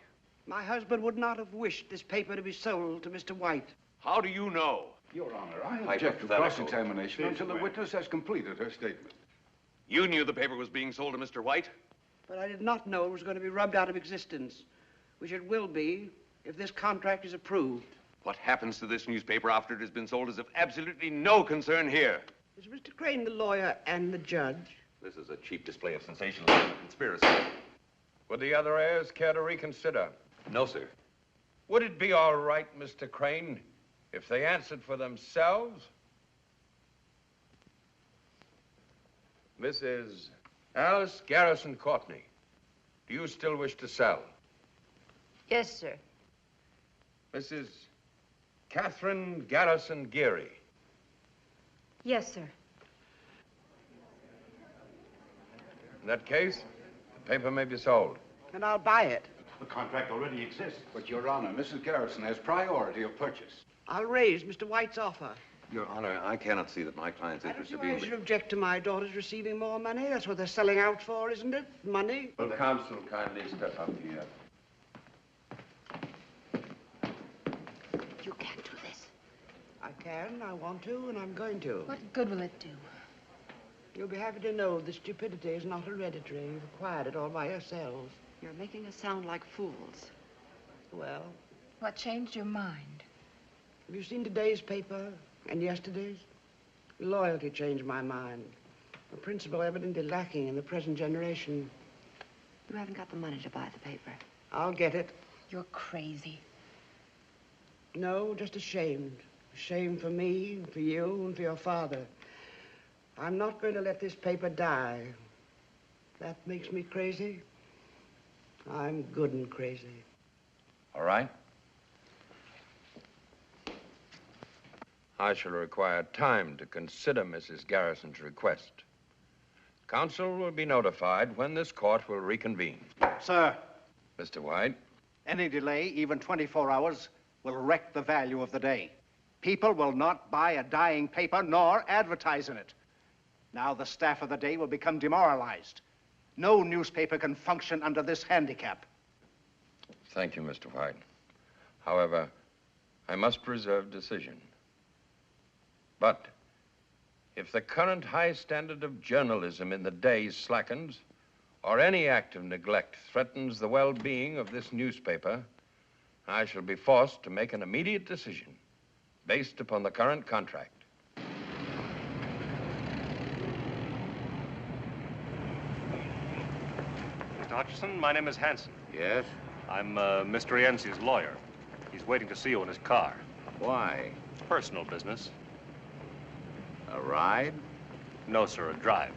My husband would not have wished this paper to be sold to Mr. White. How do you know? Your Honor, I object to cross-examination until the witness has completed her statement. You knew the paper was being sold to Mr. White? But I did not know it was going to be rubbed out of existence, which it will be if this contract is approved. What happens to this newspaper after it has been sold is of absolutely no concern here. Is Mr. Crane the lawyer and the judge? This is a cheap display of sensationalism and conspiracy. Would the other heirs care to reconsider? No, sir. Would it be all right, Mr. Crane, if they answered for themselves? Mrs. Alice Garrison Courtney, do you still wish to sell? Yes, sir. Mrs. Catherine Garrison Geary. Yes, sir. In that case, the paper may be sold. And I'll buy it. The contract already exists. But, Your Honor, Mrs. Garrison has priority of purchase. I'll raise Mr. White's offer. Your Honor, I cannot see that my client's interest in I being... should object to my daughters receiving more money. That's what they're selling out for, isn't it? Money. Will counsel kindly step up here? You can't do this. I can, I want to, and I'm going to. What good will it do? You'll be happy to know that stupidity is not hereditary. You've acquired it all by yourselves. You're making us sound like fools. Well, What changed your mind? have you seen today's paper and yesterday's? Loyalty changed my mind. A principle evidently lacking in the present generation. You haven't got the money to buy the paper. I'll get it. You're crazy. No, just ashamed. Ashamed for me, for you, and for your father. I'm not going to let this paper die. That makes me crazy. I'm good and crazy. All right. I shall require time to consider Mrs. Garrison's request. Counsel will be notified when this court will reconvene. Sir. Mr. White. Any delay, even 24 hours, will wreck the value of the day. People will not buy a dying paper nor advertise in it. Now the staff of the day will become demoralized. No newspaper can function under this handicap. Thank you, Mr. White. However, I must reserve decision. But if the current high standard of journalism in the day slackens, or any act of neglect threatens the well-being of this newspaper, I shall be forced to make an immediate decision based upon the current contract. Mr. Hutchison, my name is Hanson. Yes? I'm Mr. Rienzi's lawyer. He's waiting to see you in his car. Why? Personal business. A ride? No, sir, a drive.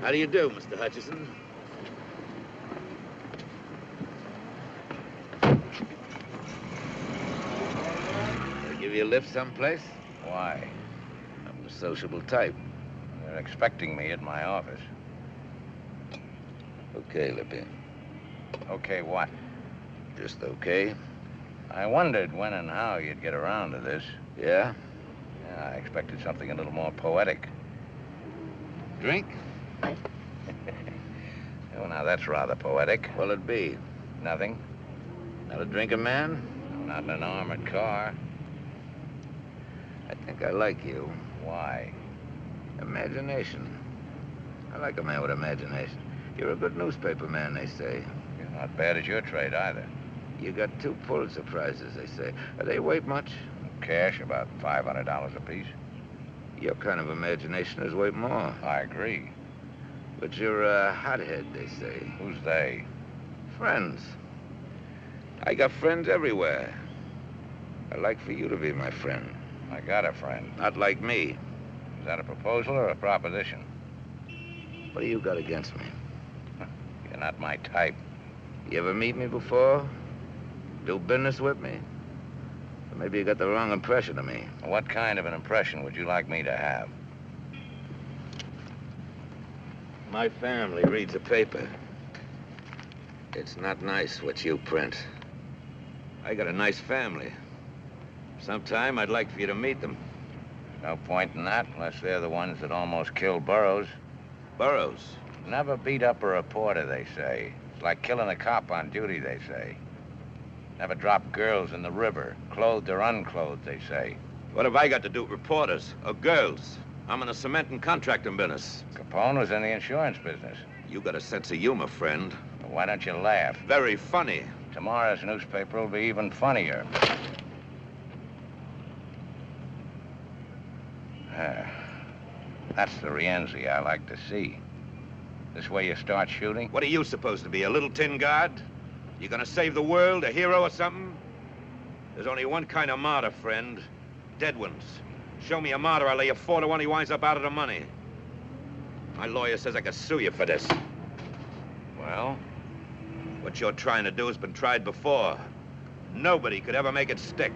How do you do, Mr. Hutchison? I'll give you a lift someplace? Why? I'm a sociable type. They're expecting me at my office. Okay, Lippy. Okay, what? Just okay. I wondered when and how you'd get around to this. Yeah? Yeah, I expected something a little more poetic. Drink? Oh, now that's rather poetic. What'll it be? Nothing. Not a drinking man? Not in an armored car. I think I like you. Why? Imagination. I like a man with imagination. You're a good newspaper man, they say. You're not bad at your trade either. You got 2 Pulitzer Prizes, they say. Are they worth much? Cash, about $500 apiece. Your kind of imagination is worth more. I agree. But you're a hothead, they say. Who's they? Friends. I got friends everywhere. I'd like for you to be my friend. I got a friend. Not like me. Is that a proposal or a proposition? What do you got against me? You're not my type. You ever meet me before? Do business with me? Or maybe you got the wrong impression of me. What kind of an impression would you like me to have? My family reads the paper. It's not nice what you print. I got a nice family. Sometime I'd like for you to meet them. No point in that, unless they're the ones that almost killed Burroughs. Burroughs? Never beat up a reporter, they say. It's like killing a cop on duty, they say. Never dropped girls in the river, clothed or unclothed, they say. What have I got to do with reporters or girls? I'm in the cement and contracting business. Capone was in the insurance business. You got a sense of humor, friend. Well, why don't you laugh? Very funny. Tomorrow's newspaper will be even funnier. That's the Rienzi I like to see. This way you start shooting? What are you supposed to be, a little tin guard? You gonna save the world, a hero or something? There's only one kind of martyr, friend. Dead ones. Show me a martyr, I'll lay you 4 to 1 he winds up out of the money. My lawyer says I could sue you for this. Well? What you're trying to do has been tried before. Nobody could ever make it stick.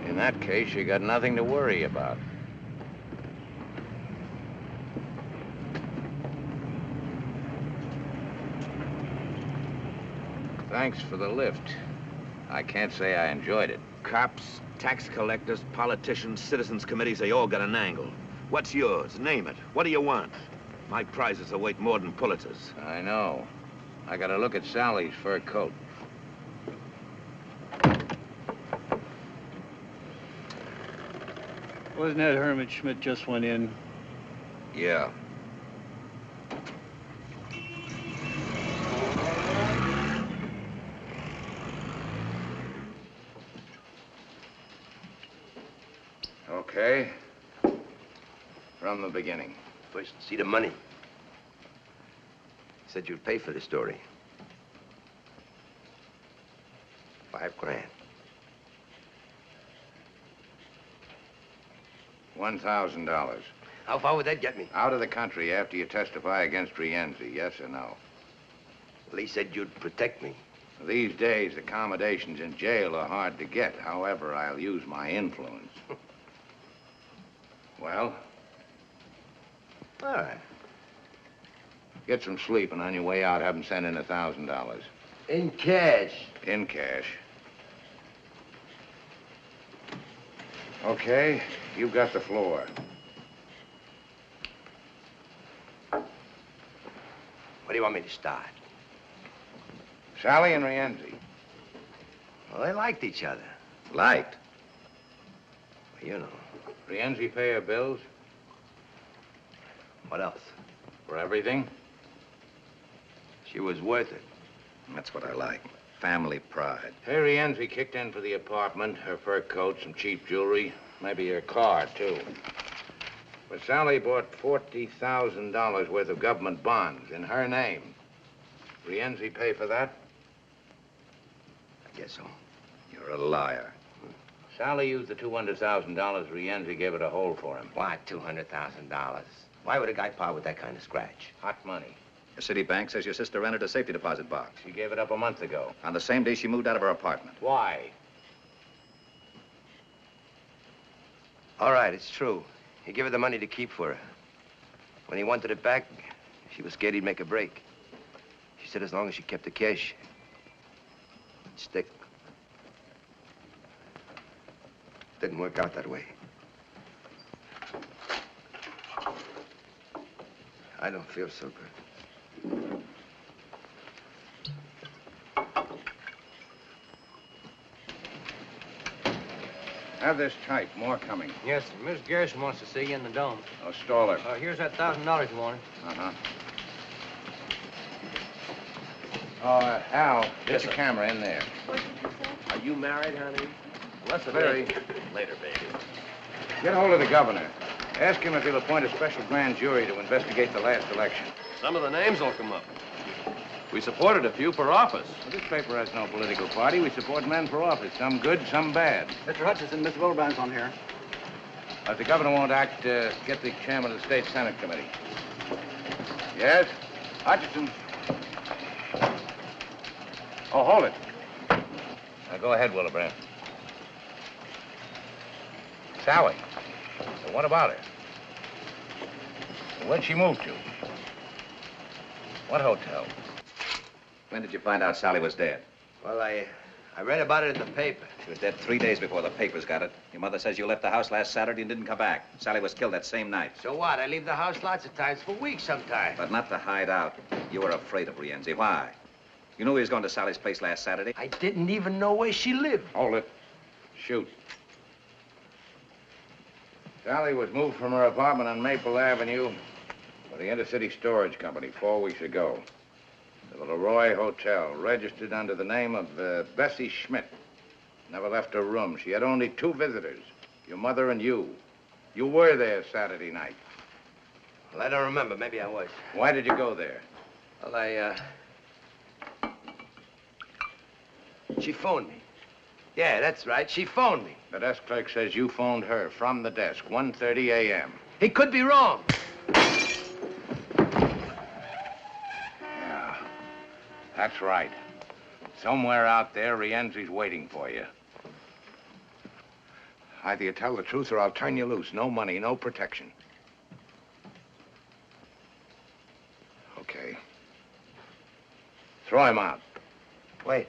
In that case, you got nothing to worry about. Thanks for the lift. I can't say I enjoyed it. Cops, tax collectors, politicians, citizens' committees, they all got an angle. What's yours? Name it. What do you want? My prizes are worth more than Pulitzers. I know. I got to look at Sally's fur coat. Wasn't that Herman Schmidt just went in? Yeah. Okay. From the beginning. First, see the money. Said you'd pay for the story. $5 grand. $1,000. How far would that get me? Out of the country after you testify against Rienzi, yes or no? Well, he said you'd protect me. These days, accommodations in jail are hard to get. However, I'll use my influence. Well? All right. Get some sleep, and on your way out, have him send in $1,000. In cash? In cash. Okay, you've got the floor. Where do you want me to start? Sally and Rienzi. Well, they liked each other. Liked? Well, you know. Rienzi pay her bills? What else? For everything? She was worth it. That's what I like. Family pride. Hey, Rienzi kicked in for the apartment, her fur coat, some cheap jewelry, maybe her car, too. But Sally bought $40,000 worth of government bonds in her name. Rienzi pay for that? I guess so. You're a liar. Sally used the $200,000 Rienzi gave her to hold for him. Why $200,000? Why would a guy part with that kind of scratch? Hot money. The city bank says your sister rented a safety deposit box. She gave it up a month ago. On the same day she moved out of her apartment. Why? All right, it's true. He gave her the money to keep for her. When he wanted it back, she was scared he'd make a break. She said as long as she kept the cash, it'd stick. Didn't work out that way. I don't feel so good. Have this type. More coming. Yes, sir. Miss Garrison wants to see you in the dome. Oh, stall her. Here's that $1,000 you wanted. Uh-huh. Al, get your camera in there. Are you married, honey? That's a very... Later, baby. Get hold of the governor. Ask him if he'll appoint a special grand jury to investigate the last election. Some of the names will come up. We supported a few for office. Well, this paper has no political party. We support men for office, some good, some bad. Mr. Hutchinson, Mr. Wilbrand's on here. If the governor won't act, get the chairman of the State Senate Committee. Yes? Hutchinson. Oh, hold it. Now, go ahead, Willebrand. Sally. Well, what about her? Where'd she move to? What hotel? When did you find out Sally was dead? Well, I read about it in the paper. She was dead 3 days before the papers got it. Your mother says you left the house last Saturday and didn't come back. Sally was killed that same night. So what? I leave the house lots of times, for weeks sometimes. But not to hide out. You were afraid of Rienzi. Why? You knew he was going to Sally's place last Saturday. I didn't even know where she lived. Hold it. Shoot. Sally was moved from her apartment on Maple Avenue by the Intercity Storage Company 4 weeks ago. The Leroy Hotel, registered under the name of Bessie Schmidt. Never left her room. She had only 2 visitors, your mother and you. You were there Saturday night. Well, I don't remember. Maybe I was. Why did you go there? Well, she phoned me. Yeah, that's right. She phoned me. The desk clerk says you phoned her from the desk, 1:30 a.m. He could be wrong. Yeah, that's right. Somewhere out there, Rienzi's waiting for you. Either you tell the truth or I'll turn you loose. No money, no protection. Okay. Throw him out. Wait.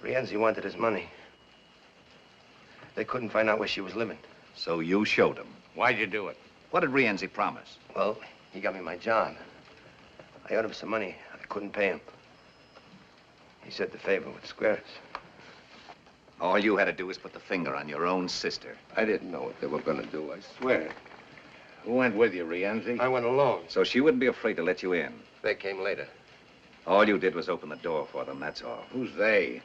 Rienzi wanted his money. They couldn't find out where she was living. So you showed him. Why'd you do it? What did Rienzi promise? Well, he got me my job. I owed him some money. I couldn't pay him. He said the favor would square us. All you had to do was put the finger on your own sister. I didn't know what they were going to do, I swear. Who went with you, Rienzi? I went alone. So she wouldn't be afraid to let you in. They came later. All you did was open the door for them, that's all. Who's they?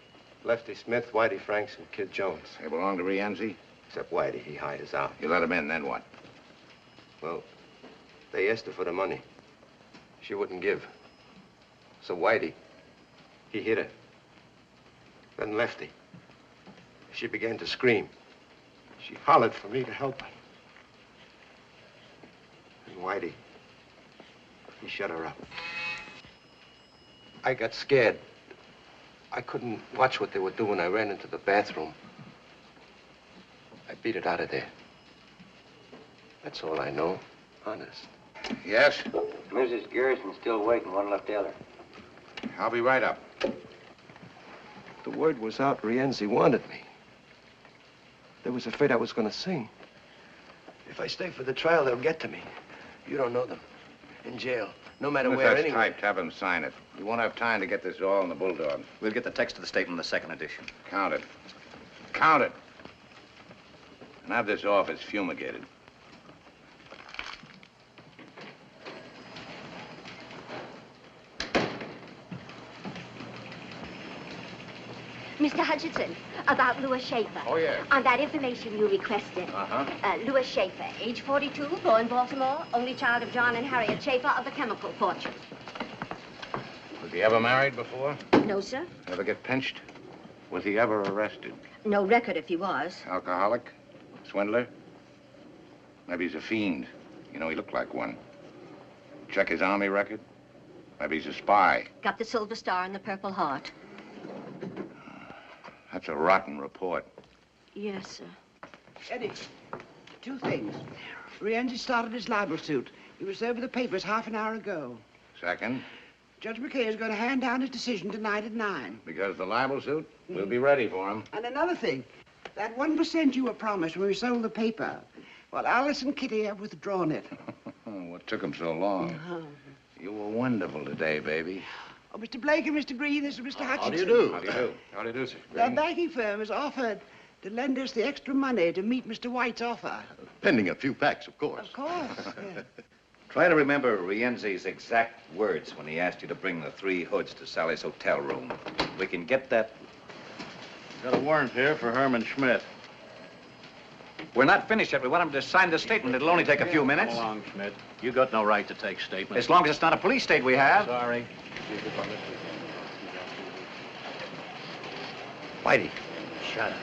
Lefty Smith, Whitey Franks, and Kid Jones. They belong to Rienzi? Except Whitey. He hired us out. You let him in, then what? Well, they asked her for the money. She wouldn't give. So Whitey, he hit her. Then Lefty. She began to scream. She hollered for me to help her. And Whitey, he shut her up. I got scared. I couldn't watch what they were doing. I ran into the bathroom. I beat it out of there. That's all I know, honest. Yes? Mrs. Garrison's still waiting. What'll I tell her? I'll be right up. The word was out Rienzi wanted me. They was afraid I was going to sing. If I stay for the trial, they'll get to me. You don't know them. In jail. No matter If where, that's anyway. typed, have him sign it. We won't have time to get this all in the Bulldog. We'll get the text of the statement in the second edition. Count it. Count it. And have this office fumigated. Mr. Hutchinson, about Louis Schaefer. Oh, yes. On that information you requested. Uh-huh. Louis Schaefer, age 42, born Baltimore, only child of John and Harriet Schaefer of the chemical fortune. Was he ever married before? No, sir. Ever get pinched? Was he ever arrested? No record if he was. Alcoholic? Swindler? Maybe he's a fiend. You know, he looked like one. Check his army record. Maybe he's a spy. Got the Silver Star and the Purple Heart. That's a rotten report. Yes, sir. Eddie, 2 things. Rienzi started his libel suit. He was over the papers half an hour ago. Second, Judge McKay is going to hand down his decision tonight at 9. because the libel suit, we'll be ready for him. And another thing, that 1% you were promised when we sold the paper, well, Alice and Kitty have withdrawn it. What took him so long? You were wonderful today, baby. Oh, Mr. Blake and Mr. Green, this is Mr. Hutchinson. How do you do? How do you do? How do you do, sir? The banking firm has offered to lend us the extra money to meet Mr. White's offer. Pending a few facts, of course. Of course. Yeah. Try to remember Rienzi's exact words when he asked you to bring the 3 hoods to Sally's hotel room. We can get that. Got a warrant here for Herman Schmidt. We're not finished yet. We want him to sign the statement. It'll only take a few minutes. Come along, Schmidt. You got no right to take statements. As long as it's not a police state we have. Sorry. Whitey. Shut up.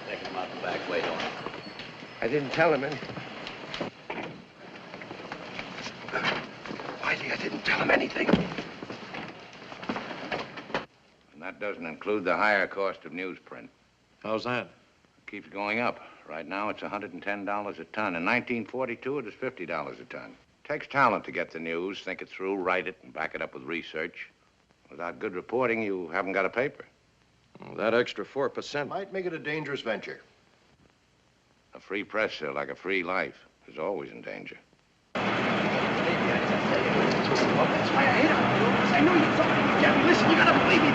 Take him out the back way, don't I didn't tell him any. Whitey, I didn't tell him anything. And that doesn't include the higher cost of newsprint. How's that? It keeps going up. Right now, it's $110 a ton. In 1942, it was $50 a ton. Takes talent to get the news, think it through, write it, and back it up with research. Without good reporting, you haven't got a paper. Well, that extra 4% might make it a dangerous venture. A free press, sir, like a free life, is always in danger. That's why I hate him. I know you're talking to Gabby. Listen, you gotta believe me.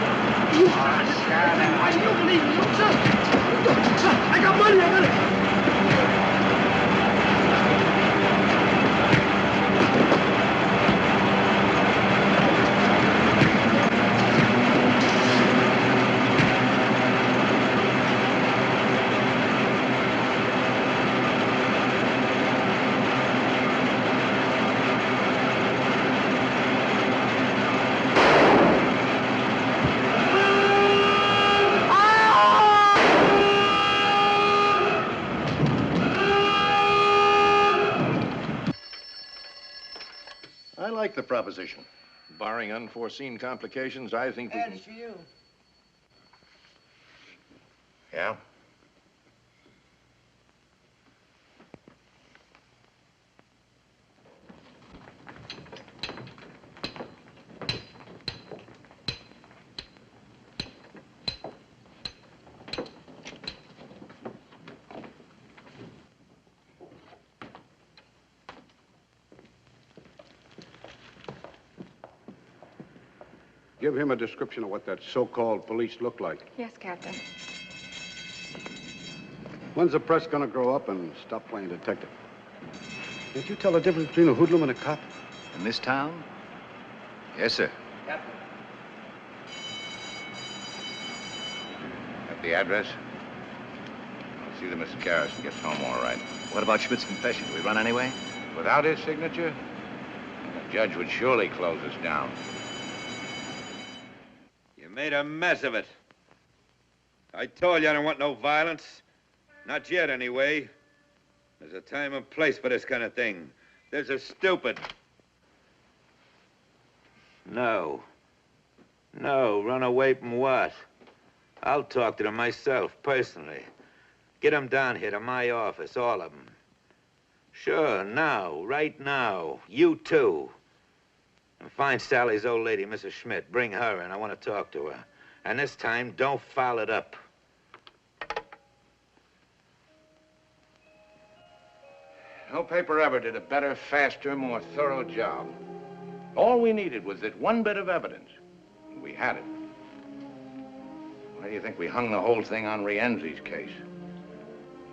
You why you don't believe me? Look, sir, I got money. I got it. I like the proposition. Barring unforeseen complications, I think we can... That's for you. Yeah? Give him a description of what that so-called police look like. Yes, Captain. When's the press gonna grow up and stop playing detective? Can't you tell the difference between a hoodlum and a cop? In this town? Yes, sir. Captain. Got the address? I'll see that Mrs. Garrison gets home all right. What about Schmidt's confession? Do we run anyway? Without his signature, the judge would surely close us down. You made a mess of it. I told you I don't want no violence. Not yet, anyway. There's a time and place for this kind of thing. There's a stupid. No. No, run away from what? I'll talk to them myself, personally. Get them down here to my office, all of them. Sure, now, right now. You too. And find Sally's old lady, Mrs. Schmidt. Bring her in. I want to talk to her. And this time, don't foul it up. No paper ever did a better, faster, more thorough job. All we needed was that one bit of evidence. And we had it. Why do you think we hung the whole thing on Rienzi's case?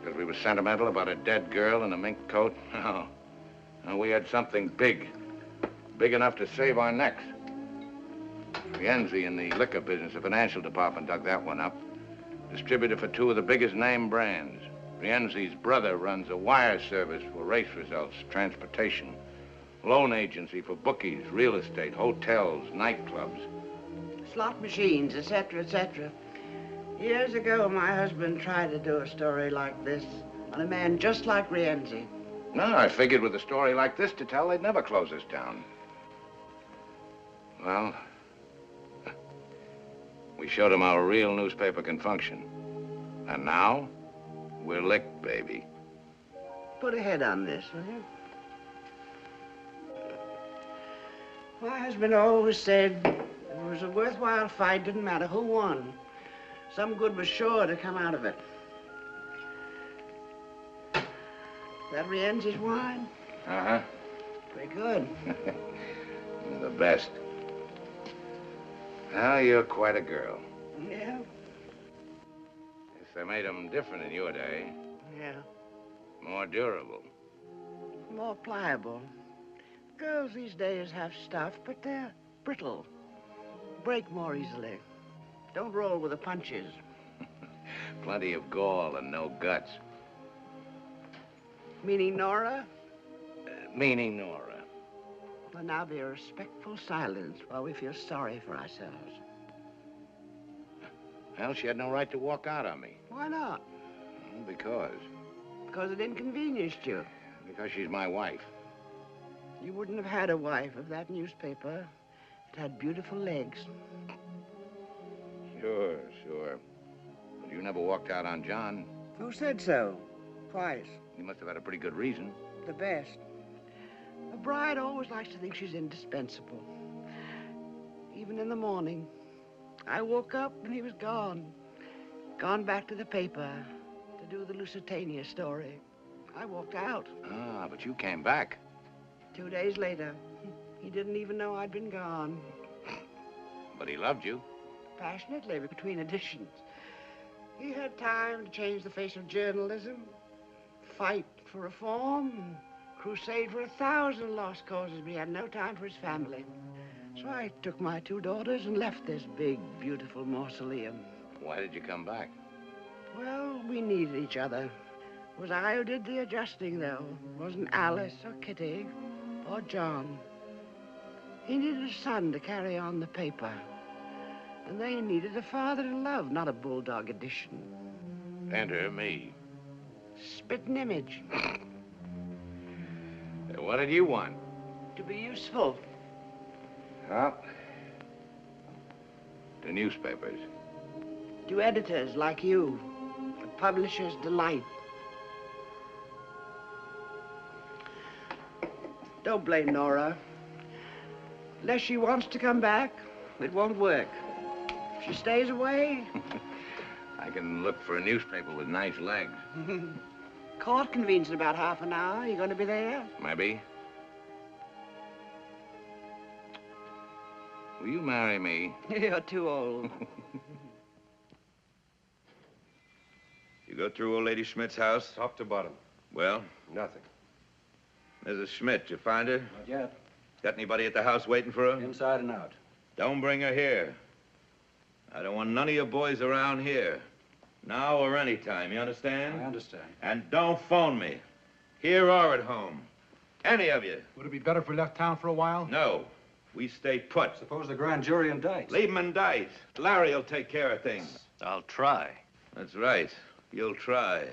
Because we were sentimental about a dead girl in a mink coat? No. No, we had something big. Big enough to save our necks. Rienzi in the liquor business, the financial department dug that one up. Distributor for 2 of the biggest name brands. Rienzi's brother runs a wire service for race results, transportation, loan agency for bookies, real estate, hotels, nightclubs. Slot machines, etc., etc. Years ago, my husband tried to do a story like this on a man just like Rienzi. No, I figured with a story like this to tell, they'd never close us down. Well, we showed them how a real newspaper can function. And now, we're licked, baby. Put a head on this, will you? My husband always said it was a worthwhile fight, didn't matter who won. Some good was sure to come out of it. That Rienzi's wine? Uh-huh. Pretty good. The best. Well, you're quite a girl. Yeah? Guess they made them different in your day. Yeah. More durable. More pliable. Girls these days have stuff, but they're brittle. Break more easily. Don't roll with the punches. Plenty of gall and no guts. Meaning Nora? Meaning Nora. There'll now be a respectful silence while we feel sorry for ourselves. Well, she had no right to walk out on me. Why not? Because. Because it inconvenienced you. Because she's my wife. You wouldn't have had a wife if that newspaper had beautiful legs. Sure, sure. But you never walked out on John. Who said so? Twice. You must have had a pretty good reason. The best. A bride always likes to think she's indispensable. Even in the morning. I woke up and he was gone. Gone back to the paper to do the Lusitania story. I walked out. Ah, but you came back. 2 days later. He didn't even know I'd been gone. But he loved you. Passionately, between editions. He had time to change the face of journalism, fight for reform, crusade for 1,000 lost causes, but he had no time for his family. So I took my 2 daughters and left this big, beautiful mausoleum. Why did you come back? Well, we needed each other. It was I who did the adjusting, though. It wasn't Alice or Kitty or John. He needed a son to carry on the paper. And they needed a father to love, not a bulldog addition. Enter me. Spitting image. What did you want? To be useful. Well, the newspapers. To editors like you. A publisher's delight. Don't blame Nora. Unless she wants to come back, it won't work. If she stays away... I can look for a newspaper with nice legs. Court convenes in about half an hour. You going to be there? Maybe. Will you marry me? You're too old. You go through old lady Schmidt's house? Top to bottom. Well? Nothing. Mrs. Schmidt, you find her? Not yet. Got anybody at the house waiting for her? Inside and out. Don't bring her here. I don't want none of your boys around here. Now or any time, you understand? I understand. And don't phone me. Here or at home. Any of you. Would it be better if we left town for a while? No. We stay put. Suppose the grand jury indicts. Leave them indict. Larry will take care of things. I'll try. That's right. You'll try.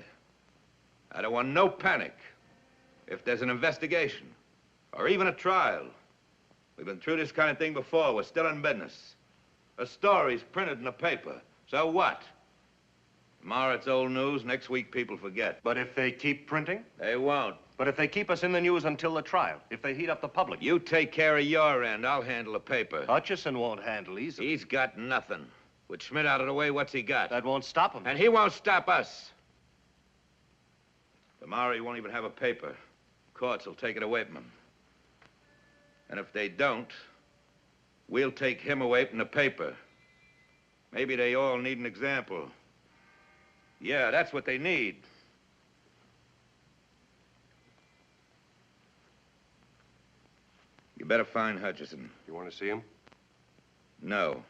I don't want no panic. If there's an investigation, or even a trial, we've been through this kind of thing before. We're still in business. A story's printed in the paper. So what? Tomorrow it's old news. Next week people forget. But if they keep printing? They won't. But if they keep us in the news until the trial, if they heat up the public? You take care of your end. I'll handle the paper. Hutchison won't handle easily. He's got nothing. With Schmidt out of the way, what's he got? That won't stop him. And he won't stop us. Tomorrow he won't even have a paper. Courts will take it away from him. And if they don't, we'll take him away from the paper. Maybe they all need an example. Yeah, that's what they need. You better find Hutchison. You want to see him? No.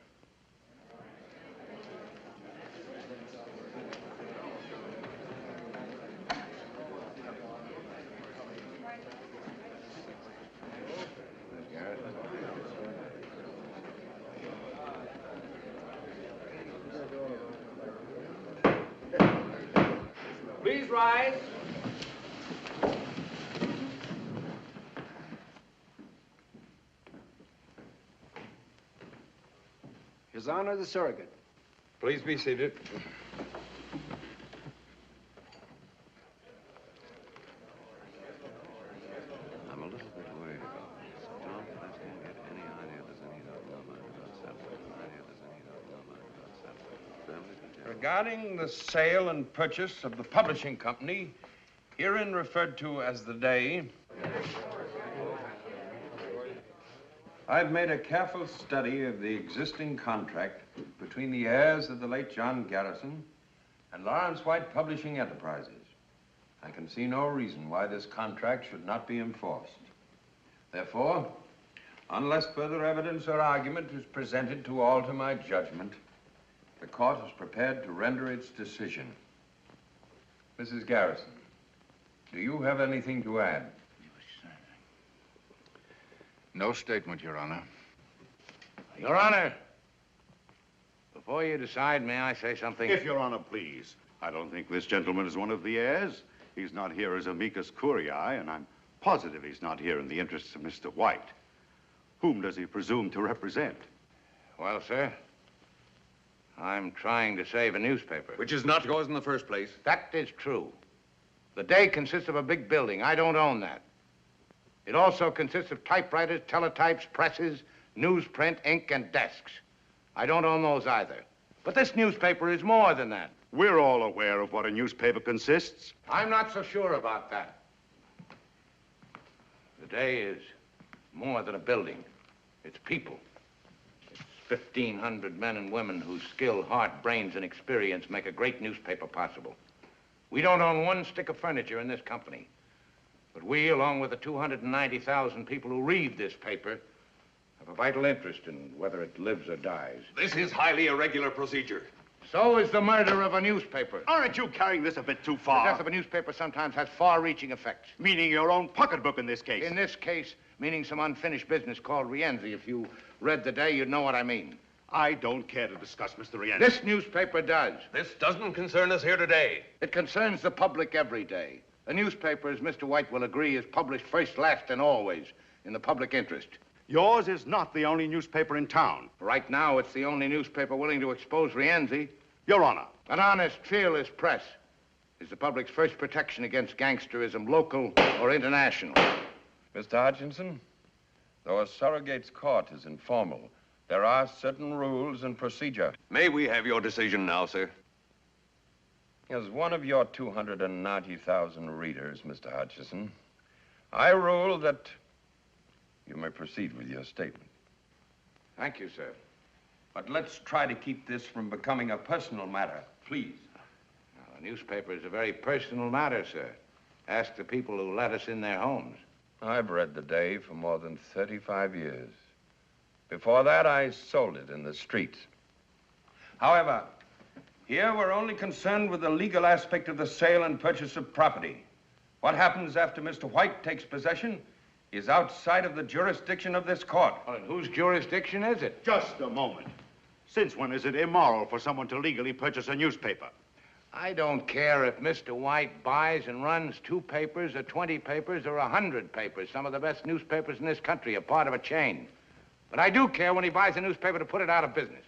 Please rise. His Honor the Surrogate. Please be seated. I'm a little bit worried about this. Don't let him get any idea there's any doubt in my mind about settlement. Regarding the sale and purchase of the publishing company, herein referred to as the Day, I've made a careful study of the existing contract between the heirs of the late John Garrison and Lawrence White Publishing Enterprises. I can see no reason why this contract should not be enforced. Therefore, unless further evidence or argument is presented to alter my judgment, the court is prepared to render its decision. Mrs. Garrison, do you have anything to add? No statement, Your Honor. Your Honor, before you decide, may I say something? If Your Honor, please. I don't think this gentleman is one of the heirs. He's not here as amicus curiae, and I'm positive he's not here in the interests of Mr. White. Whom does he presume to represent? Well, sir, I'm trying to save a newspaper. Which is not yours in the first place. That is true. The Day consists of a big building. I don't own that. It also consists of typewriters, teletypes, presses, newsprint, ink, and desks. I don't own those either. But this newspaper is more than that. We're all aware of what a newspaper consists. I'm not so sure about that. The Day is more than a building. It's people. It's 1,500 men and women whose skill, heart, brains, and experience make a great newspaper possible. We don't own one stick of furniture in this company. But we, along with the 290,000 people who read this paper, have a vital interest in whether it lives or dies. This is highly irregular procedure. So is the murder of a newspaper. Aren't you carrying this a bit too far? The death of a newspaper sometimes has far-reaching effects. Meaning your own pocketbook in this case. In this case, meaning some unfinished business called Rienzi. If you read the Day, you'd know what I mean. I don't care to discuss Mr. Rienzi. This newspaper does. This doesn't concern us here today. It concerns the public every day. A newspaper, as Mr. White will agree, is published first, last, and always in the public interest. Yours is not the only newspaper in town. Right now, it's the only newspaper willing to expose Rienzi. Your Honor. An honest, fearless press is the public's first protection against gangsterism, local or international. Mr. Hutchinson, though a surrogate's court is informal, there are certain rules and procedure. May we have your decision now, sir? As one of your 290,000 readers, Mr. Hutchison, I rule that you may proceed with your statement. Thank you, sir. But let's try to keep this from becoming a personal matter, please. Now, a newspaper is a very personal matter, sir. Ask the people who let us in their homes. I've read the Day for more than 35 years. Before that, I sold it in the streets. However, here we're only concerned with the legal aspect of the sale and purchase of property. What happens after Mr. White takes possession is outside of the jurisdiction of this court. Well, and whose jurisdiction is it? Just a moment. Since when is it immoral for someone to legally purchase a newspaper? I don't care if Mr. White buys and runs 2 papers or 20 papers or 100 papers. Some of the best newspapers in this country are part of a chain. But I do care when he buys a newspaper to put it out of business.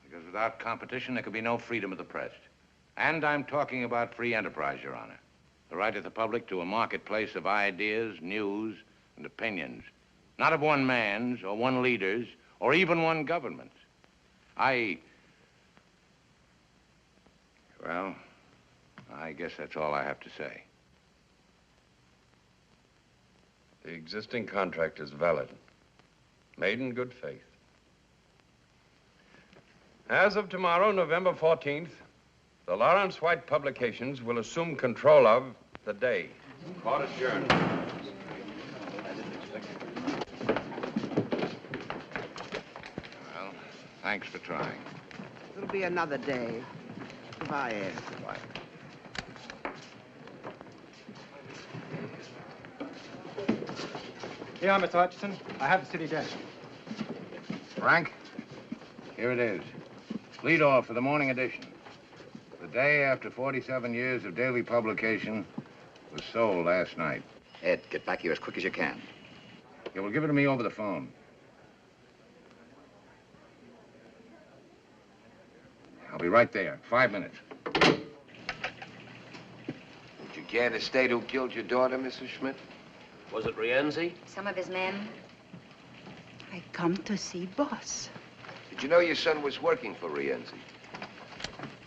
Because without competition, there could be no freedom of the press. And I'm talking about free enterprise, Your Honor. The right of the public to a marketplace of ideas, news, and opinions. Not of one man's or one leader's or even one government's. Well, I guess that's all I have to say. The existing contract is valid, made in good faith. As of tomorrow, November 14th, the Lawrence White Publications will assume control of the Day. Court adjourned. Well, thanks for trying. It'll be another day. Goodbye, Ed. Goodbye. Here, Mr. Hutchison. I have the city desk. Frank, here it is. Lead off for the morning edition. The Day, after 47 years of daily publication, was sold last night. Ed, get back here as quick as you can. You will give it to me over the phone. I'll be right there. 5 minutes. Would you care to state who killed your daughter, Mrs. Schmidt? Was it Rienzi? Some of his men. I come to see boss. Did you know your son was working for Rienzi?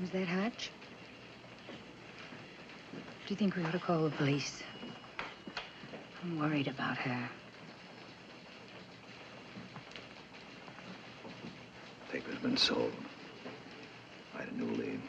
Was that Hutch? Do you think we ought to call the police? I'm worried about her. Paper's been sold. I had a new lead.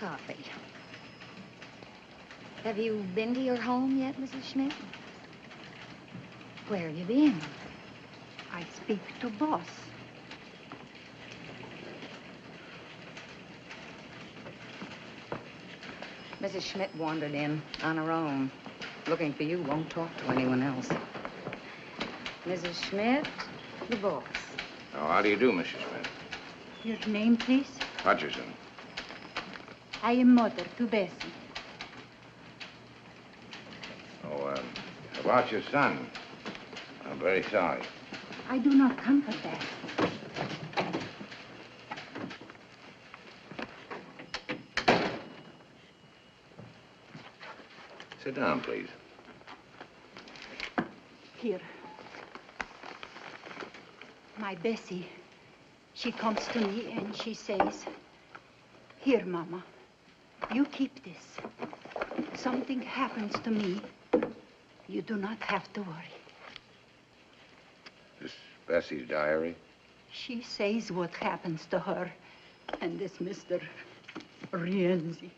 coffee. Have you been to your home yet, Mrs. Schmidt? Where have you been? I speak to boss. Mrs. Schmidt wandered in on her own. Looking for you, won't talk to anyone else. Mrs. Schmidt, the boss. Oh, how do you do, Mrs. Schmidt? Your name, please? Hutcherson. I am mother to Bessie. Oh, about your son. I'm very sorry. I do not comfort that. Sit down, please. Here. My Bessie, she comes to me and she says, "Here, Mama, you keep this. Something happens to me, you do not have to worry." This Bessie's diary? She says what happens to her and this Mr. Rienzi.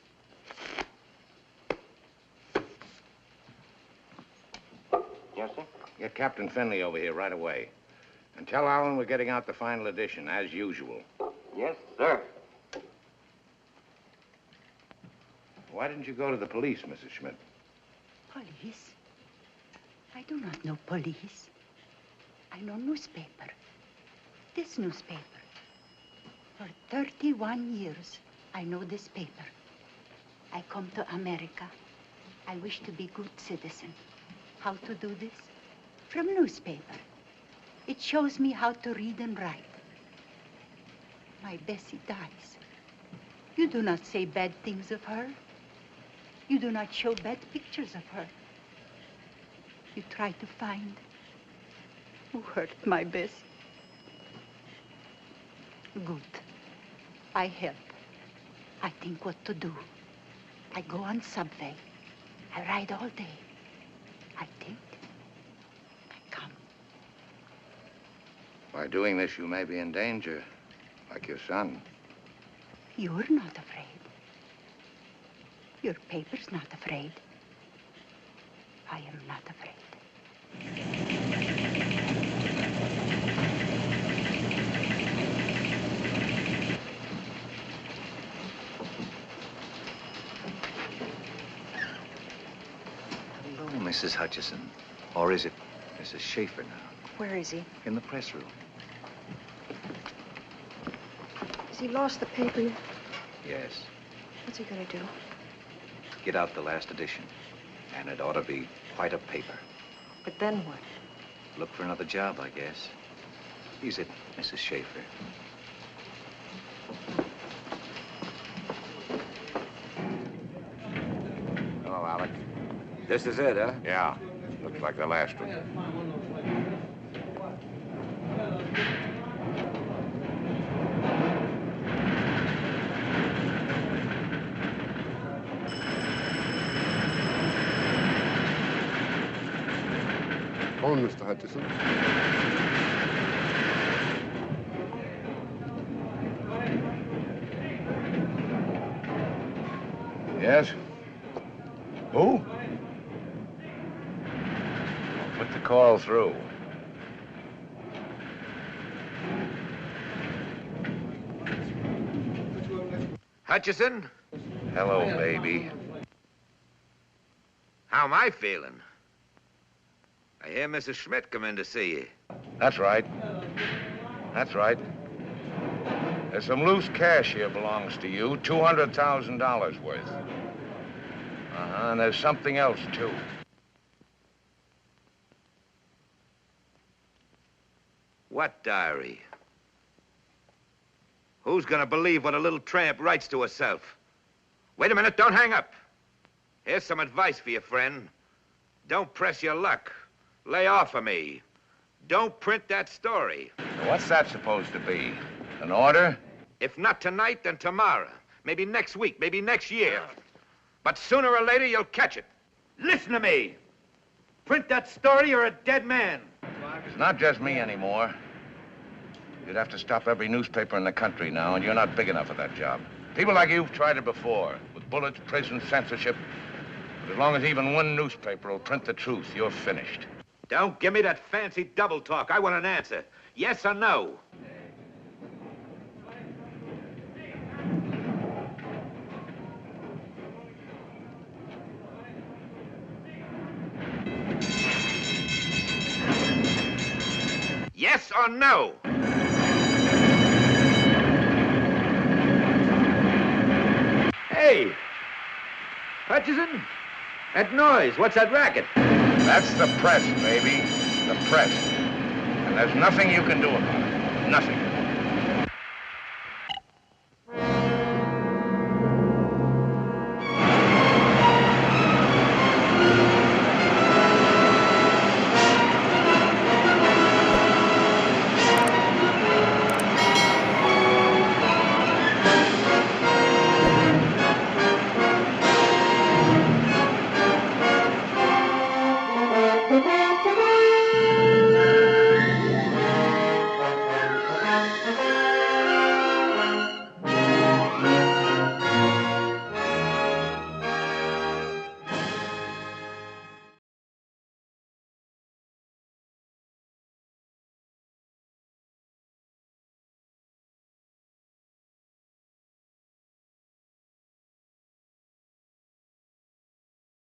Yes, sir? Get Captain Finley over here right away. And tell Alan we're getting out the final edition, as usual. Yes, sir. Why didn't you go to the police, Mrs. Schmidt? Police? I do not know police. I know newspaper. This newspaper. For 31 years, I know this paper. I come to America. I wish to be good citizen. How to do this? From newspaper. It shows me how to read and write. My Bessie dies. You do not say bad things of her. You do not show bad pictures of her. You try to find who hurt my Bessie. Good. I help. I think what to do. I go on subway. I ride all day. I think. By doing this, you may be in danger, like your son. You're not afraid. Your paper's not afraid. I am not afraid. Hello, Mrs. Hutchison. Or is it Mrs. Schaefer now? Where is he? In the press room. Has he lost the paper? Yes. What's he gonna do? Get out the last edition. And it ought to be quite a paper. But then what? Look for another job, I guess. Is it, Mrs. Schaefer? Hello, Alec. This is it, huh? Yeah. Looks like the last one. On, Mr. Hutchison. Yes? Who? Put the call through. Hutchison? Hello, baby. How am I feeling? I hear Mrs. Schmidt come in to see you. That's right. That's right. There's some loose cash here belongs to you, $200,000 worth. And there's something else, too. What diary? Who's gonna believe what a little tramp writes to herself? Wait a minute, don't hang up. Here's some advice for you, friend. Don't press your luck. Lay off of me. Don't print that story. What's that supposed to be? An order? If not tonight, then tomorrow. Maybe next week, maybe next year. But sooner or later, you'll catch it. Listen to me. Print that story, you're a dead man. It's not just me anymore. You'd have to stop every newspaper in the country now, and you're not big enough for that job. People like you've tried it before, with bullets, prison, censorship. But as long as even one newspaper will print the truth, you're finished. Don't give me that fancy double talk. I want an answer. Yes or no? Yes or no? Hey! Hutchison? That noise, what's that racket? That's the press, baby. The press. And there's nothing you can do about it. Nothing.